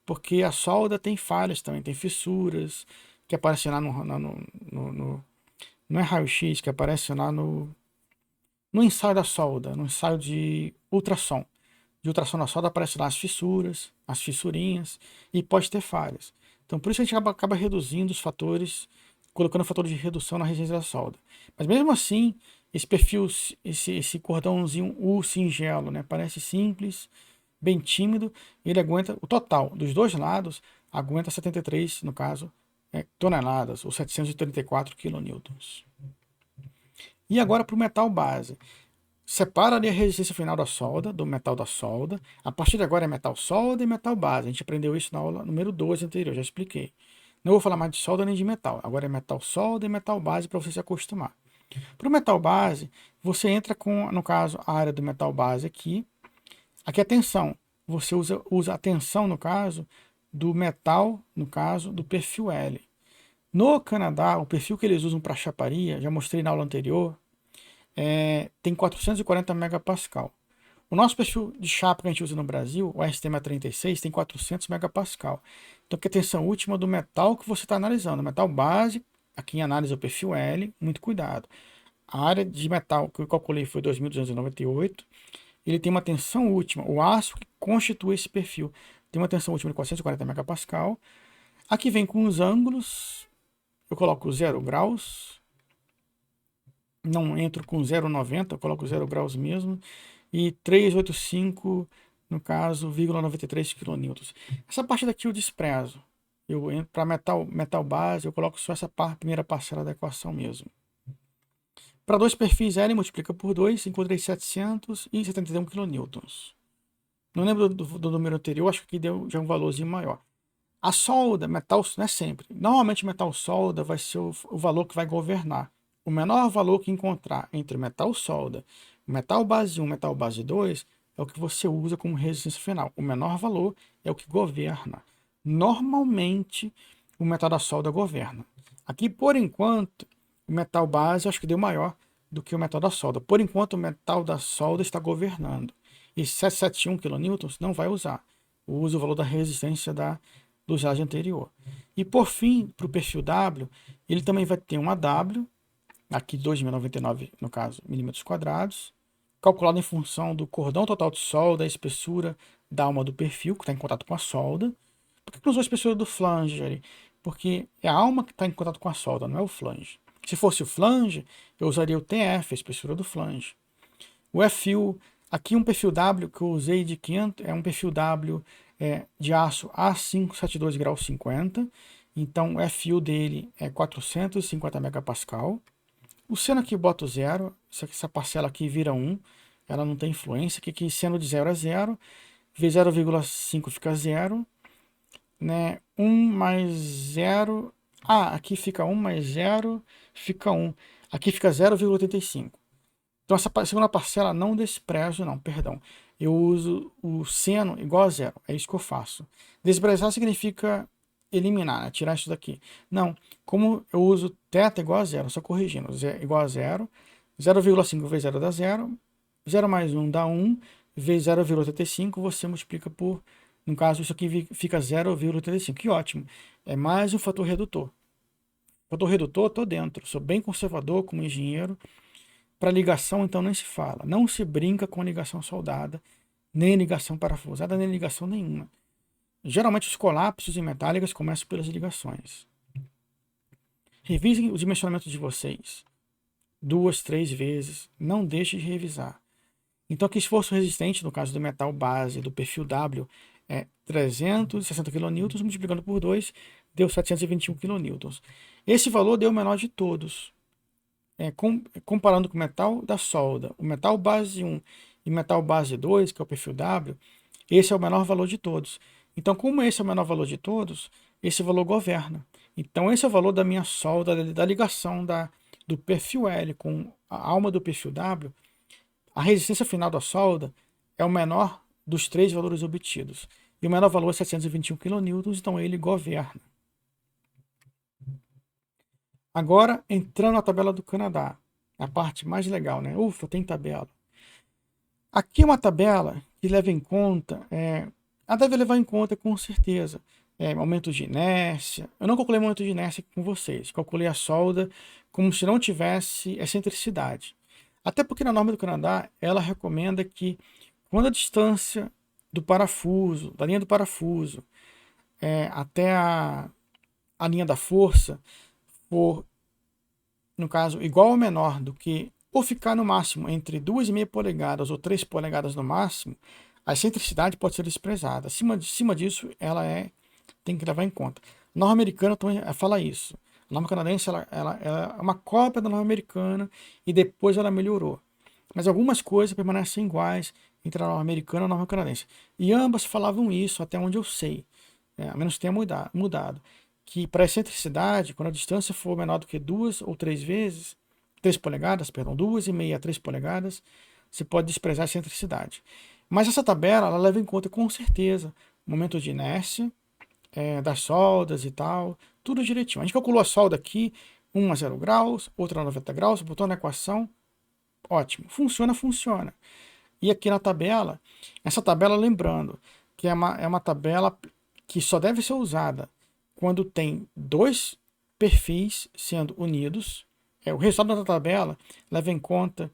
porque a solda tem falhas também, tem fissuras, que aparecem lá não é raio-x, que aparece lá no ensaio da solda, no ensaio de ultrassom. De ultrassom na solda aparecem lá as fissuras, as fissurinhas, e pode ter falhas. Então por isso a gente acaba reduzindo os fatores, colocando fatores de redução na resistência da solda. Mas mesmo assim, esse perfil, esse cordãozinho U singelo, né, parece simples, bem tímido, ele aguenta, o total dos dois lados, aguenta 73, no caso, toneladas, ou 734 kN. E agora para o metal base. Separa ali a resistência final da solda, do metal da solda. A partir de agora é metal solda e metal base. A gente aprendeu isso na aula número 2 anterior, já expliquei. Não vou falar mais de solda nem de metal. Agora é metal solda e metal base para você se acostumar. Para o metal base, você entra com, no caso, a área do metal base aqui. Aqui é a tensão. Você usa a tensão, no caso, do metal, no caso, do perfil L. No Canadá, o perfil que eles usam para chaparia, já mostrei na aula anterior, tem 440 megapascal. O nosso perfil de chapa que a gente usa no Brasil, o STM36, tem 400 megapascal. Então, que é a tensão última do metal que você está analisando. O metal base, aqui em análise é o perfil L, muito cuidado. A área de metal que eu calculei foi 2.298. Ele tem uma tensão última, o aço que constitui esse perfil, tem uma tensão última de 440 megapascal. Aqui vem com os ângulos, eu coloco 0 graus, não entro com 0,90, eu coloco 0 graus mesmo, e 385, no caso, 0,93 kN. Essa parte daqui eu desprezo. Eu entro para metal base, eu coloco só essa primeira parcela da equação mesmo. Para dois perfis L, multiplica por 2, encontrei 771 kN. Não lembro do número anterior, acho que deu já um valorzinho maior. A solda, metal, não é sempre. Normalmente metal solda vai ser o valor que vai governar. O menor valor que encontrar entre metal solda, metal base 1 e metal base 2 é o que você usa como resistência final. O menor valor é o que governa. Normalmente, o metal da solda governa. Aqui, por enquanto, o metal base acho que deu maior do que o metal da solda. Por enquanto, o metal da solda está governando. E 771 kN não vai usar. Usa o valor da resistência do slide anterior. E por fim, para o perfil W, ele também vai ter uma W, aqui 2.099 no caso, milímetros quadrados, calculado em função do cordão total de solda, a espessura da alma do perfil, que está em contato com a solda. Por que não usou a espessura do flange ali? Porque é a alma que está em contato com a solda, não é o flange. Se fosse o flange, eu usaria o TF, a espessura do flange. O FU, aqui um perfil W que eu usei de 500, é um perfil W de aço A572 grau 50. Então o FU dele é 450 megapascal. O seno aqui eu boto 0, essa parcela aqui vira 1, ela não tem influência. Aqui seno de 0 é 0, vezes 0,5 fica 0, né? 1 mais 0, aqui fica 1 mais 0, fica 1. Aqui fica 0,85. Então essa segunda parcela não desprezo, não, perdão. Eu uso o seno igual a 0, é isso que eu faço. Desprezar significa eliminar, né? Tirar isso daqui. Não, como eu uso θ igual a 0, só corrigindo, igual a 0, 0,5 vezes 0 dá 0, 0 mais 1 dá 1, vezes 0,85 você multiplica por, no caso isso aqui fica 0,85, que ótimo. É mais um fator redutor. Fator redutor, estou dentro, sou bem conservador como engenheiro. Para ligação, então, nem se fala. Não se brinca com ligação soldada, nem ligação parafusada, nem ligação nenhuma. Geralmente, os colapsos em metálicas começam pelas ligações. Revisem os dimensionamentos de vocês 2, 3 vezes. Não deixe de revisar. Então, aqui, esforço resistente, no caso do metal base do perfil W, é 360 kN, multiplicando por 2, deu 721 kN. Esse valor deu o menor de todos. Comparando com o metal da solda, o metal base 1 e metal base 2, que é o perfil W, esse é o menor valor de todos. Então, como esse é o menor valor de todos, esse valor governa. Então, esse é o valor da minha solda, da ligação do perfil L com a alma do perfil W. A resistência final da solda é o menor dos três valores obtidos. E o menor valor é 721 kN, então ele governa. Agora, entrando na tabela do Canadá, a parte mais legal, né? Ufa, tem tabela. Aqui é uma tabela que leva em conta, ela deve levar em conta com certeza, momento de inércia. Eu não calculei momento de inércia com vocês, calculei a solda como se não tivesse excentricidade. Até porque na norma do Canadá, ela recomenda que quando a distância do parafuso, da linha do parafuso, até a linha da força, for, no caso, igual ou menor do que, ou ficar no máximo entre 2,5 polegadas ou 3 polegadas no máximo, a excentricidade pode ser desprezada. Acima disso, ela tem que levar em conta. A norma americana também fala isso. A norma canadense ela é uma cópia da norma americana e depois ela melhorou. Mas algumas coisas permanecem iguais entre a norma americana e a norma canadense. E ambas falavam isso, até onde eu sei, a menos que tenha mudado. Que para a excentricidade, quando a distância for menor do que 2 ou 3 vezes, 3 polegadas, perdão, 2,5 a 3 polegadas, você pode desprezar a excentricidade. Mas essa tabela, ela leva em conta com certeza o momento de inércia, das soldas e tal, tudo direitinho. A gente calculou a solda aqui, uma a 0 graus, outra a 90 graus, botou na equação, ótimo. Funciona. E aqui na tabela, essa tabela, lembrando, que é uma tabela que só deve ser usada quando tem dois perfis sendo unidos. O resultado da tabela leva em conta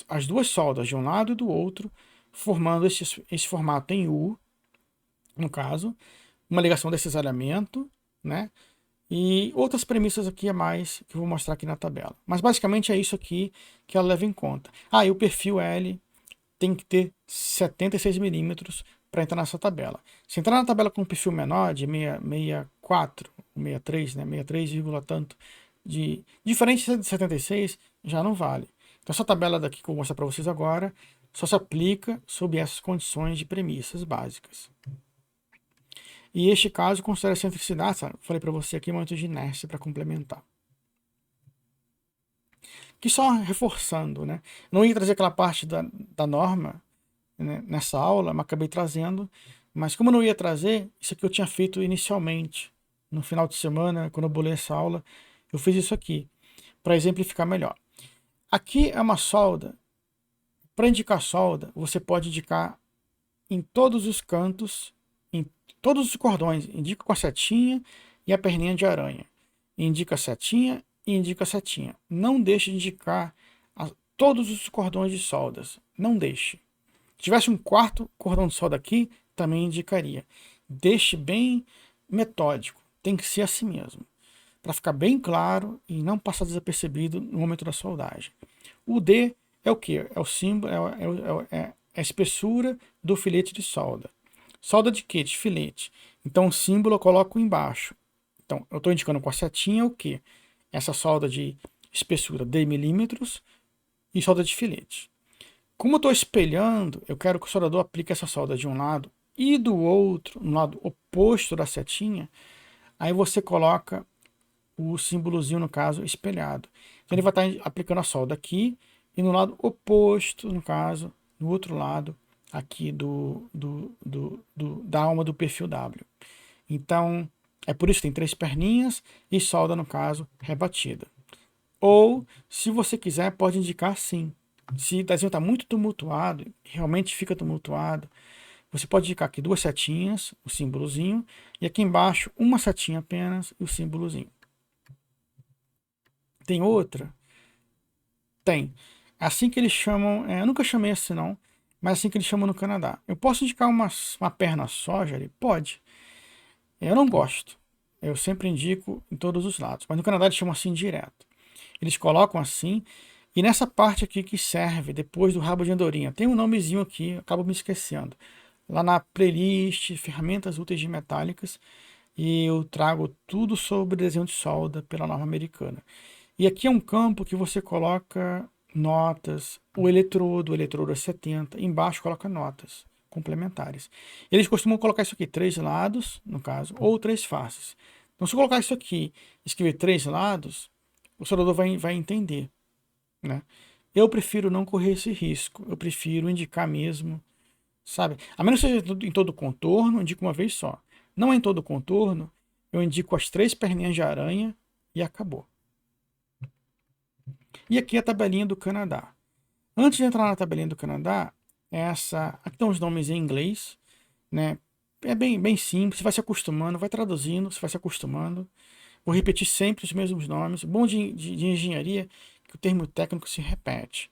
as duas soldas de um lado e do outro, formando esse formato em U, no caso, uma ligação de cisalhamento, né? E outras premissas aqui a mais que eu vou mostrar aqui na tabela. Mas basicamente é isso aqui que ela leva em conta. E o perfil L tem que ter 76 milímetros para entrar nessa tabela. Se entrar na tabela com um perfil menor, de 64 64, 63, né? 63, tanto. Diferente de 76, já não vale. Então essa tabela daqui que eu vou mostrar para vocês agora só se aplica sob essas condições de premissas básicas. E este caso considera a excentricidade, sabe? Falei para você aqui, momento de inércia para complementar. Que só reforçando, né? Não ia trazer aquela parte da norma, né, nessa aula, mas acabei trazendo. Mas como eu não ia trazer, isso aqui eu tinha feito inicialmente. No final de semana, quando eu bolei essa aula, eu fiz isso aqui, para exemplificar melhor. Aqui é uma solda. Para indicar solda, você pode indicar em todos os cantos, em todos os cordões. Indica com a setinha e a perninha de aranha. Indica a setinha e indica a setinha. Não deixe de indicar todos os cordões de soldas. Não deixe. Se tivesse um quarto cordão de solda aqui, também indicaria. Deixe bem metódico. Tem que ser assim mesmo. Para ficar bem claro e não passar desapercebido no momento da soldagem. O D é o que? É o símbolo, é a espessura do filete de solda. Solda de quê? De filete. Então o símbolo eu coloco embaixo. Então eu estou indicando com a setinha o que? Essa solda de espessura de milímetros e solda de filete. Como eu estou espelhando, eu quero que o soldador aplique essa solda de um lado e do outro, no lado oposto da setinha. Aí você coloca o símbolozinho, no caso, espelhado. Então ele vai estar aplicando a solda aqui e no lado oposto, no caso, no outro lado aqui da alma do perfil W. Então, é por isso que tem 3 perninhas e solda, no caso, rebatida. Ou, se você quiser, pode indicar sim. Se o desenho está muito tumultuado, realmente fica tumultuado, você pode indicar aqui 2 setinhas, o símbolozinho, e aqui embaixo uma setinha apenas e o símbolozinho. Tem outra? Tem. Assim que eles chamam, eu nunca chamei assim não, mas assim que eles chamam no Canadá. Eu posso indicar uma perna só, Jari? Pode. Eu não gosto. Eu sempre indico em todos os lados. Mas no Canadá eles chamam assim direto. Eles colocam assim, e nessa parte aqui que serve, depois do rabo de andorinha, tem um nomezinho aqui, eu acabo me esquecendo. Lá na playlist, ferramentas úteis de metálicas, e eu trago tudo sobre desenho de solda pela norma americana. E aqui é um campo que você coloca notas, o eletrodo é 70, embaixo coloca notas complementares. Eles costumam colocar isso aqui, 3 lados, no caso, ou 3 faces. Então, se eu colocar isso aqui, escrever 3 lados, o soldador vai entender, né? Eu prefiro não correr esse risco, eu prefiro indicar mesmo, sabe? A menos que seja em todo o contorno, eu indico uma vez só. Não em todo o contorno, eu indico as 3 perninhas de aranha e acabou. E aqui a tabelinha do Canadá. Antes de entrar na tabelinha do Canadá, aqui estão os nomes em inglês, né? É bem simples, você vai se acostumando, vai traduzindo, você vai se acostumando. Vou repetir sempre os mesmos nomes. Bom de engenharia que o termo técnico se repete.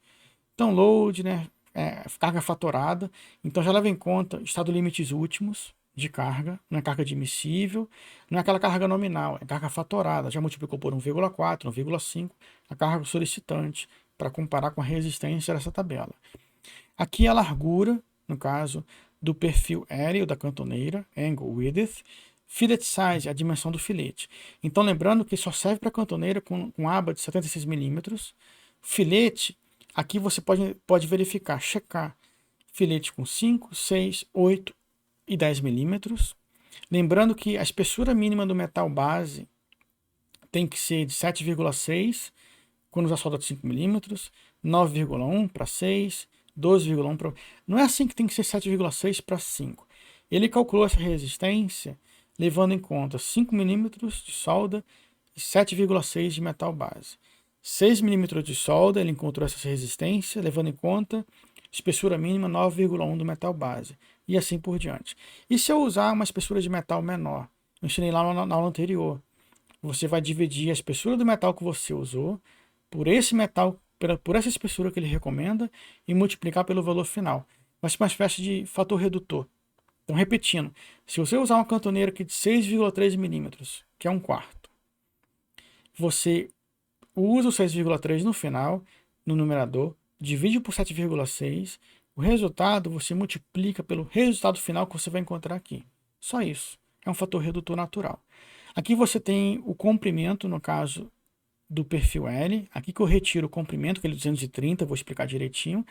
Então, load, né? Carga fatorada. Então já leva em conta estado limites últimos de carga, não é carga admissível, não é aquela carga nominal, é carga fatorada. Já multiplicou por 1,4, 1,5 a carga solicitante, para comparar com a resistência dessa tabela. Aqui a largura, no caso, do perfil aéreo da cantoneira, angle width, fillet size, a dimensão do filete. Então lembrando que só serve para cantoneira com aba de 76 milímetros. Filete, aqui você pode verificar, checar, filete com 5, 6, 8 e 10 milímetros. Lembrando que a espessura mínima do metal base tem que ser de 7,6 quando usa solda de 5 milímetros, 9,1 para 6, 12,1 para... Não é assim que tem que ser 7,6 para 5. Ele calculou essa resistência levando em conta 5 milímetros de solda e 7,6 de metal base. 6 milímetros de solda, ele encontrou essa resistência levando em conta espessura mínima 9,1 do metal base. E assim por diante. E se eu usar uma espessura de metal menor? Eu ensinei lá na aula anterior. Você vai dividir a espessura do metal que você usou por esse metal, por essa espessura que ele recomenda e multiplicar pelo valor final. Vai ser uma espécie de fator redutor. Então, repetindo, se você usar uma cantoneira aqui de 6,3 milímetros, que é um quarto, você usa o 6,3 no final, no numerador, divide por 7,6, o resultado você multiplica pelo resultado final que você vai encontrar aqui. Só isso. É um fator redutor natural. Aqui você tem o comprimento, no caso do perfil L. Aqui que eu retiro o comprimento, aquele 230, vou explicar direitinho.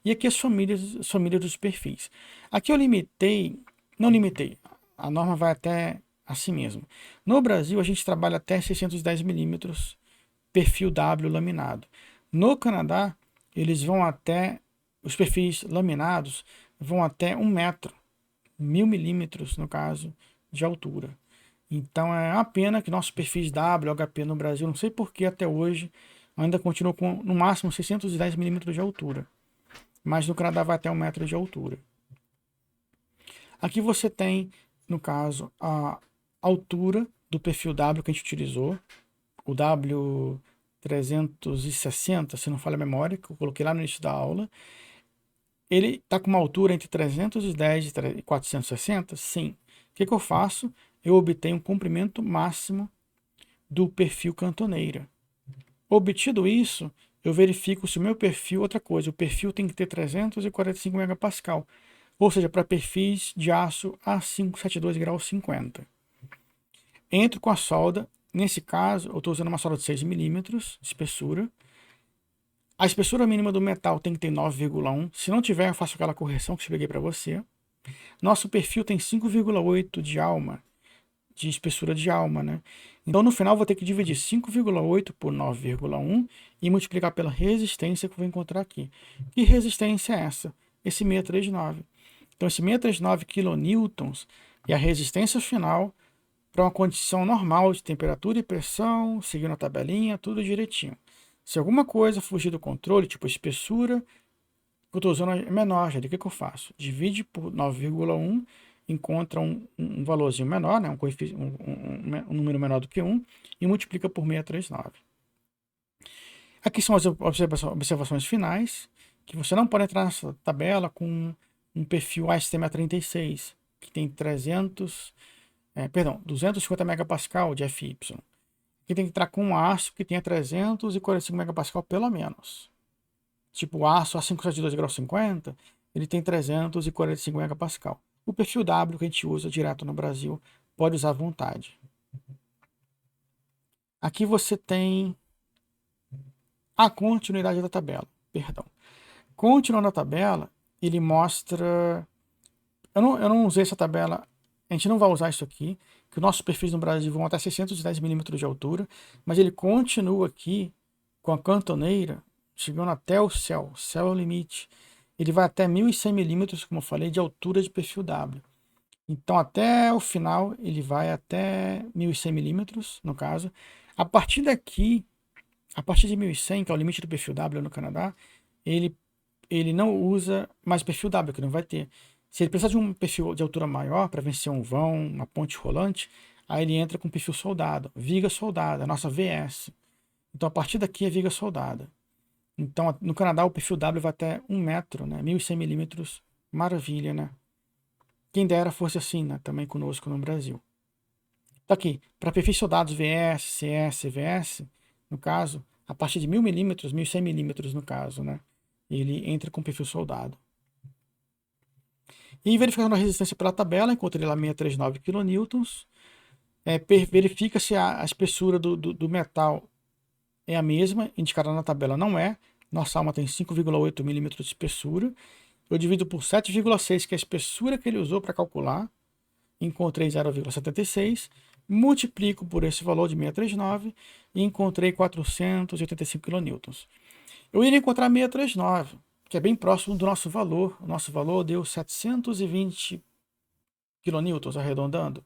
E aqui as famílias dos perfis. Aqui eu limitei, não limitei, a norma vai até assim mesmo. No Brasil, a gente trabalha até 610 milímetros, perfil W laminado. No Canadá, eles vão até, os perfis laminados vão até 1 metro, 1000 milímetros, no caso, de altura. Então é uma pena que nossos perfis W, HP no Brasil, não sei por que até hoje, ainda continuam com no máximo 610 milímetros de altura. Mas no Canadá vai até 1 metro de altura. Aqui você tem, no caso, a altura do perfil W que a gente utilizou, o W360, se não falha a memória, que eu coloquei lá no início da aula. Ele está com uma altura entre 310 e 460? Sim. O que eu faço? Eu obtenho um comprimento máximo do perfil cantoneira. Obtido isso, eu verifico se o meu perfil, outra coisa, o perfil tem que ter 345 megapascal, ou seja, para perfis de aço A572 grau 50. Entro com a solda, nesse caso, eu estou usando uma solda de 6 milímetros de espessura. A espessura mínima do metal tem que ter 9,1. Se não tiver, eu faço aquela correção que eu peguei para você. Nosso perfil tem 5,8 de alma, de espessura de alma, né? Então, no final, vou ter que dividir 5,8 por 9,1 e multiplicar pela resistência que eu vou encontrar aqui. Que resistência é essa? Esse 639. Então, esse 639 kN é a resistência final para uma condição normal de temperatura e pressão, seguindo a tabelinha, tudo direitinho. Se alguma coisa fugir do controle, tipo espessura, que eu estou usando é menor, já o que eu faço? Divide por 9,1, encontra um valorzinho menor, né? Um número menor do que 1, e multiplica por 639. Aqui são as observações finais, que você não pode entrar nessa tabela com um perfil ASTM36, que tem 250 megapascal de FY. Aqui tem que entrar com um aço que tenha 345 megapascal pelo menos. Tipo o aço A572 grau 50, ele tem 345 megapascal. O perfil W que a gente usa direto no Brasil, pode usar à vontade. Aqui você tem a continuidade da tabela. Continuando a tabela, ele mostra... Eu não usei essa tabela, a gente não vai usar isso aqui, que os nossos perfis no Brasil vão até 610 milímetros de altura, mas ele continua aqui com a cantoneira, chegando até o céu é o limite. Ele vai até 1100 milímetros, como eu falei, de altura de perfil W. Então, até o final, ele vai até 1100 milímetros, no caso. A partir daqui, a partir de 1100, que é o limite do perfil W no Canadá, ele não usa mais perfil W, que não vai ter. Se ele precisar de um perfil de altura maior para vencer um vão, uma ponte rolante, aí ele entra com perfil soldado, viga soldada, a nossa VS. Então, a partir daqui é viga soldada. Então, no Canadá, o perfil W vai até 1 metro, né? 1100 milímetros. Maravilha, né? Quem dera fosse assim, né? Também conosco no Brasil. Tá aqui. Para perfis soldados VS, CS, VS, no caso, a partir de 1000 milímetros, 1100 milímetros no caso, né? Ele entra com perfil soldado. E verificando a resistência pela tabela, encontrei lá 639 kN. Verifica se a espessura do metal é a mesma, indicada na tabela não é. Nossa alma tem 5,8 milímetros de espessura. Eu divido por 7,6, que é a espessura que ele usou para calcular. Encontrei 0,76. Multiplico por esse valor de 639 e encontrei 485 kN. Eu iria encontrar 639, que é bem próximo do nosso valor. O nosso valor deu 720 kN, arredondando,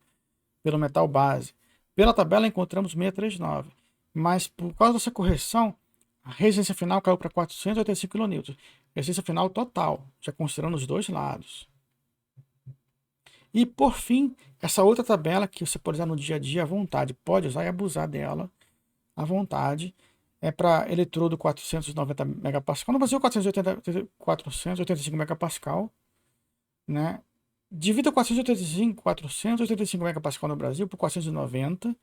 pelo metal base. Pela tabela encontramos 639, mas por causa dessa correção, a resistência final caiu para 485 kN. Resistência final total, já considerando os dois lados. E por fim, essa outra tabela que você pode usar no dia a dia à vontade, pode usar e abusar dela à vontade, é para eletrodo 490 megapascal. No Brasil, 485 megapascal, né? Divida 485 megapascal no Brasil por 490,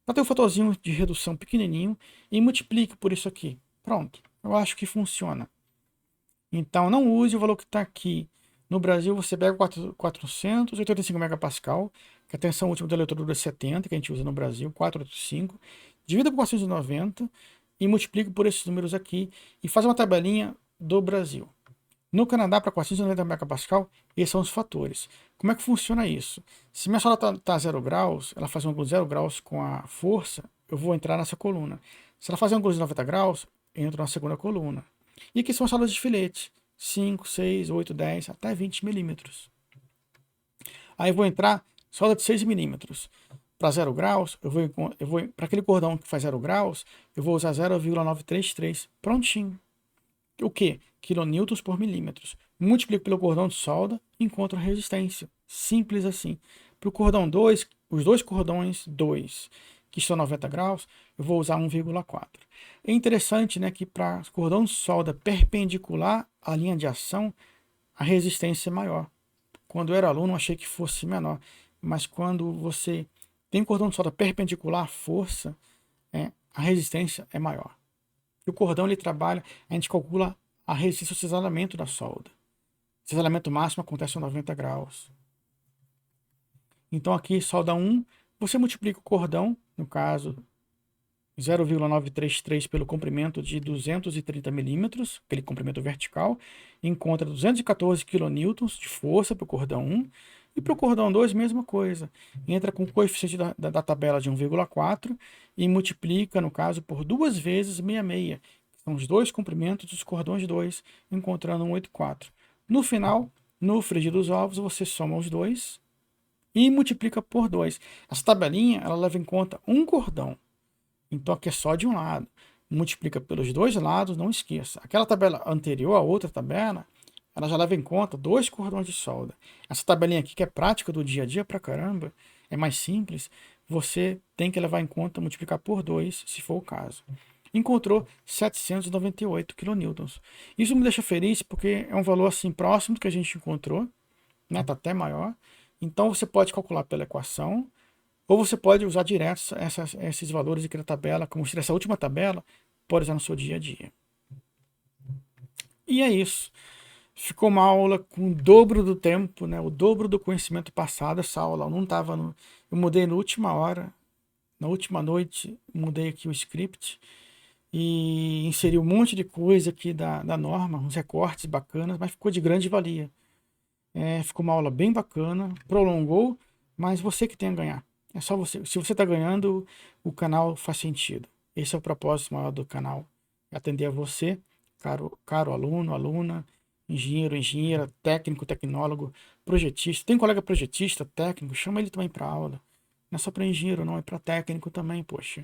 para ter um fatorzinho de redução pequenininho, e multiplique por isso aqui. Pronto, eu acho que funciona. Então, não use o valor que está aqui. No Brasil, você pega 485 megapascal, que a tensão última do eletrodo é 70, que a gente usa no Brasil, 485, divida por 490 e multiplica por esses números aqui e faz uma tabelinha do Brasil. No Canadá, para 490 megapascal, esses são os fatores. Como é que funciona isso? Se minha sola está 0 graus, ela faz um ângulo de 0 graus com a força, eu vou entrar nessa coluna. Se ela fazer um ângulo de 90 graus, eu entro na segunda coluna. E aqui são as solas de filete. 5, 6, 8, 10, até 20 milímetros. Aí eu vou entrar solda de 6 milímetros. Para 0 graus, eu vou para aquele cordão que faz 0 graus, eu vou usar 0,933. Prontinho. O que? Quilonewtons por milímetros. Multiplico pelo cordão de solda e encontro a resistência. Simples assim. Para o cordão 2, os dois cordões 2, que estão 90 graus, eu vou usar 1,4. É interessante, né, que para cordão de solda perpendicular à linha de ação, a resistência é maior. Quando eu era aluno, achei que fosse menor. Mas quando você tem cordão de solda perpendicular à força, a resistência é maior. E o cordão ele trabalha, a gente calcula a resistência ao cisalhamento da solda. O cisalhamento máximo acontece a 90 graus. Então aqui, solda 1, você multiplica o cordão, no caso 0,933 pelo comprimento de 230 milímetros, aquele comprimento vertical, encontra 214 kN de força para o cordão 1, e para o cordão 2, mesma coisa. Entra com o coeficiente da tabela de 1,4 e multiplica, no caso, por 2 vezes 66. São os dois comprimentos dos cordões 2, encontrando 184. No final, no frigir dos ovos, você soma os dois e multiplica por 2. Essa tabelinha ela leva em conta um cordão. Então aqui é só de um lado. Multiplica pelos dois lados, não esqueça. Aquela tabela anterior, a outra tabela, ela já leva em conta 2 cordões de solda. Essa tabelinha aqui, que é prática do dia a dia pra caramba, é mais simples, você tem que levar em conta multiplicar por 2, se for o caso. Encontrou 798 kN. Isso me deixa feliz porque é um valor assim próximo do que a gente encontrou, né? Tá até maior. Então você pode calcular pela equação, ou você pode usar direto esses valores aqui na tabela, como se essa última tabela, pode usar no seu dia a dia. E é isso. Ficou uma aula com o dobro do tempo, né? O dobro do conhecimento passado. Essa aula não estava no... Eu mudei na última hora, na última noite, mudei aqui o script e inseri um monte de coisa aqui da norma, uns recortes bacanas, mas ficou de grande valia. Ficou uma aula bem bacana, prolongou, mas você que tem a ganhar. É só você. Se você está ganhando, o canal faz sentido. Esse é o propósito maior do canal. Atender a você, caro aluno, aluna, engenheiro, engenheira, técnico, tecnólogo, projetista. Tem colega projetista, técnico, chama ele também para aula. Não é só para engenheiro, não, é para técnico também, poxa.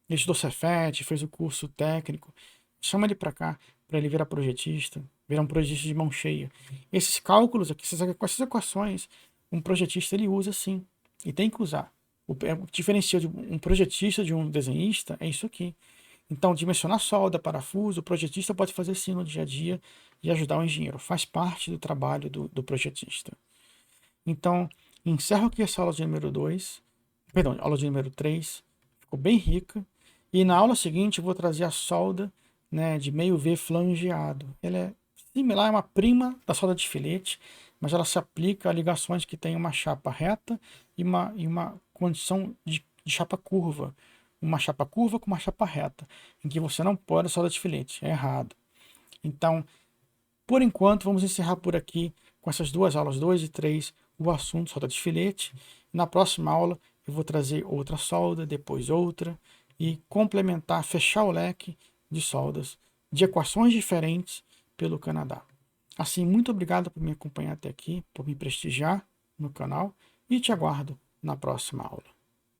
Ele estudou Cefet, fez o curso técnico. Chama ele para cá, para ele virar projetista, virar um projetista de mão cheia. Esses cálculos aqui, com essas equações, um projetista ele usa sim, e tem que usar. O que diferencia de um projetista de um desenhista é isso aqui. Então, dimensionar solda, parafuso, o projetista pode fazer sim no dia a dia e ajudar o engenheiro. Faz parte do trabalho do projetista. Então, encerro aqui essa aula de número 2, perdão, aula de número 3. Ficou bem rica. E na aula seguinte eu vou trazer a solda, né, de meio V flangeado. Ela é similar, é uma prima da solda de filete, mas ela se aplica a ligações que têm uma chapa reta e uma condição de chapa curva. Uma chapa curva com uma chapa reta, em que você não pode solda de filete, é errado. Então, por enquanto, vamos encerrar por aqui com essas duas aulas 2 e 3, o assunto solda de filete. Na próxima aula eu vou trazer outra solda, depois outra, e complementar, fechar o leque de soldas de equações diferentes pelo Canadá. Assim, muito obrigado por me acompanhar até aqui, por me prestigiar no canal, e te aguardo na próxima aula.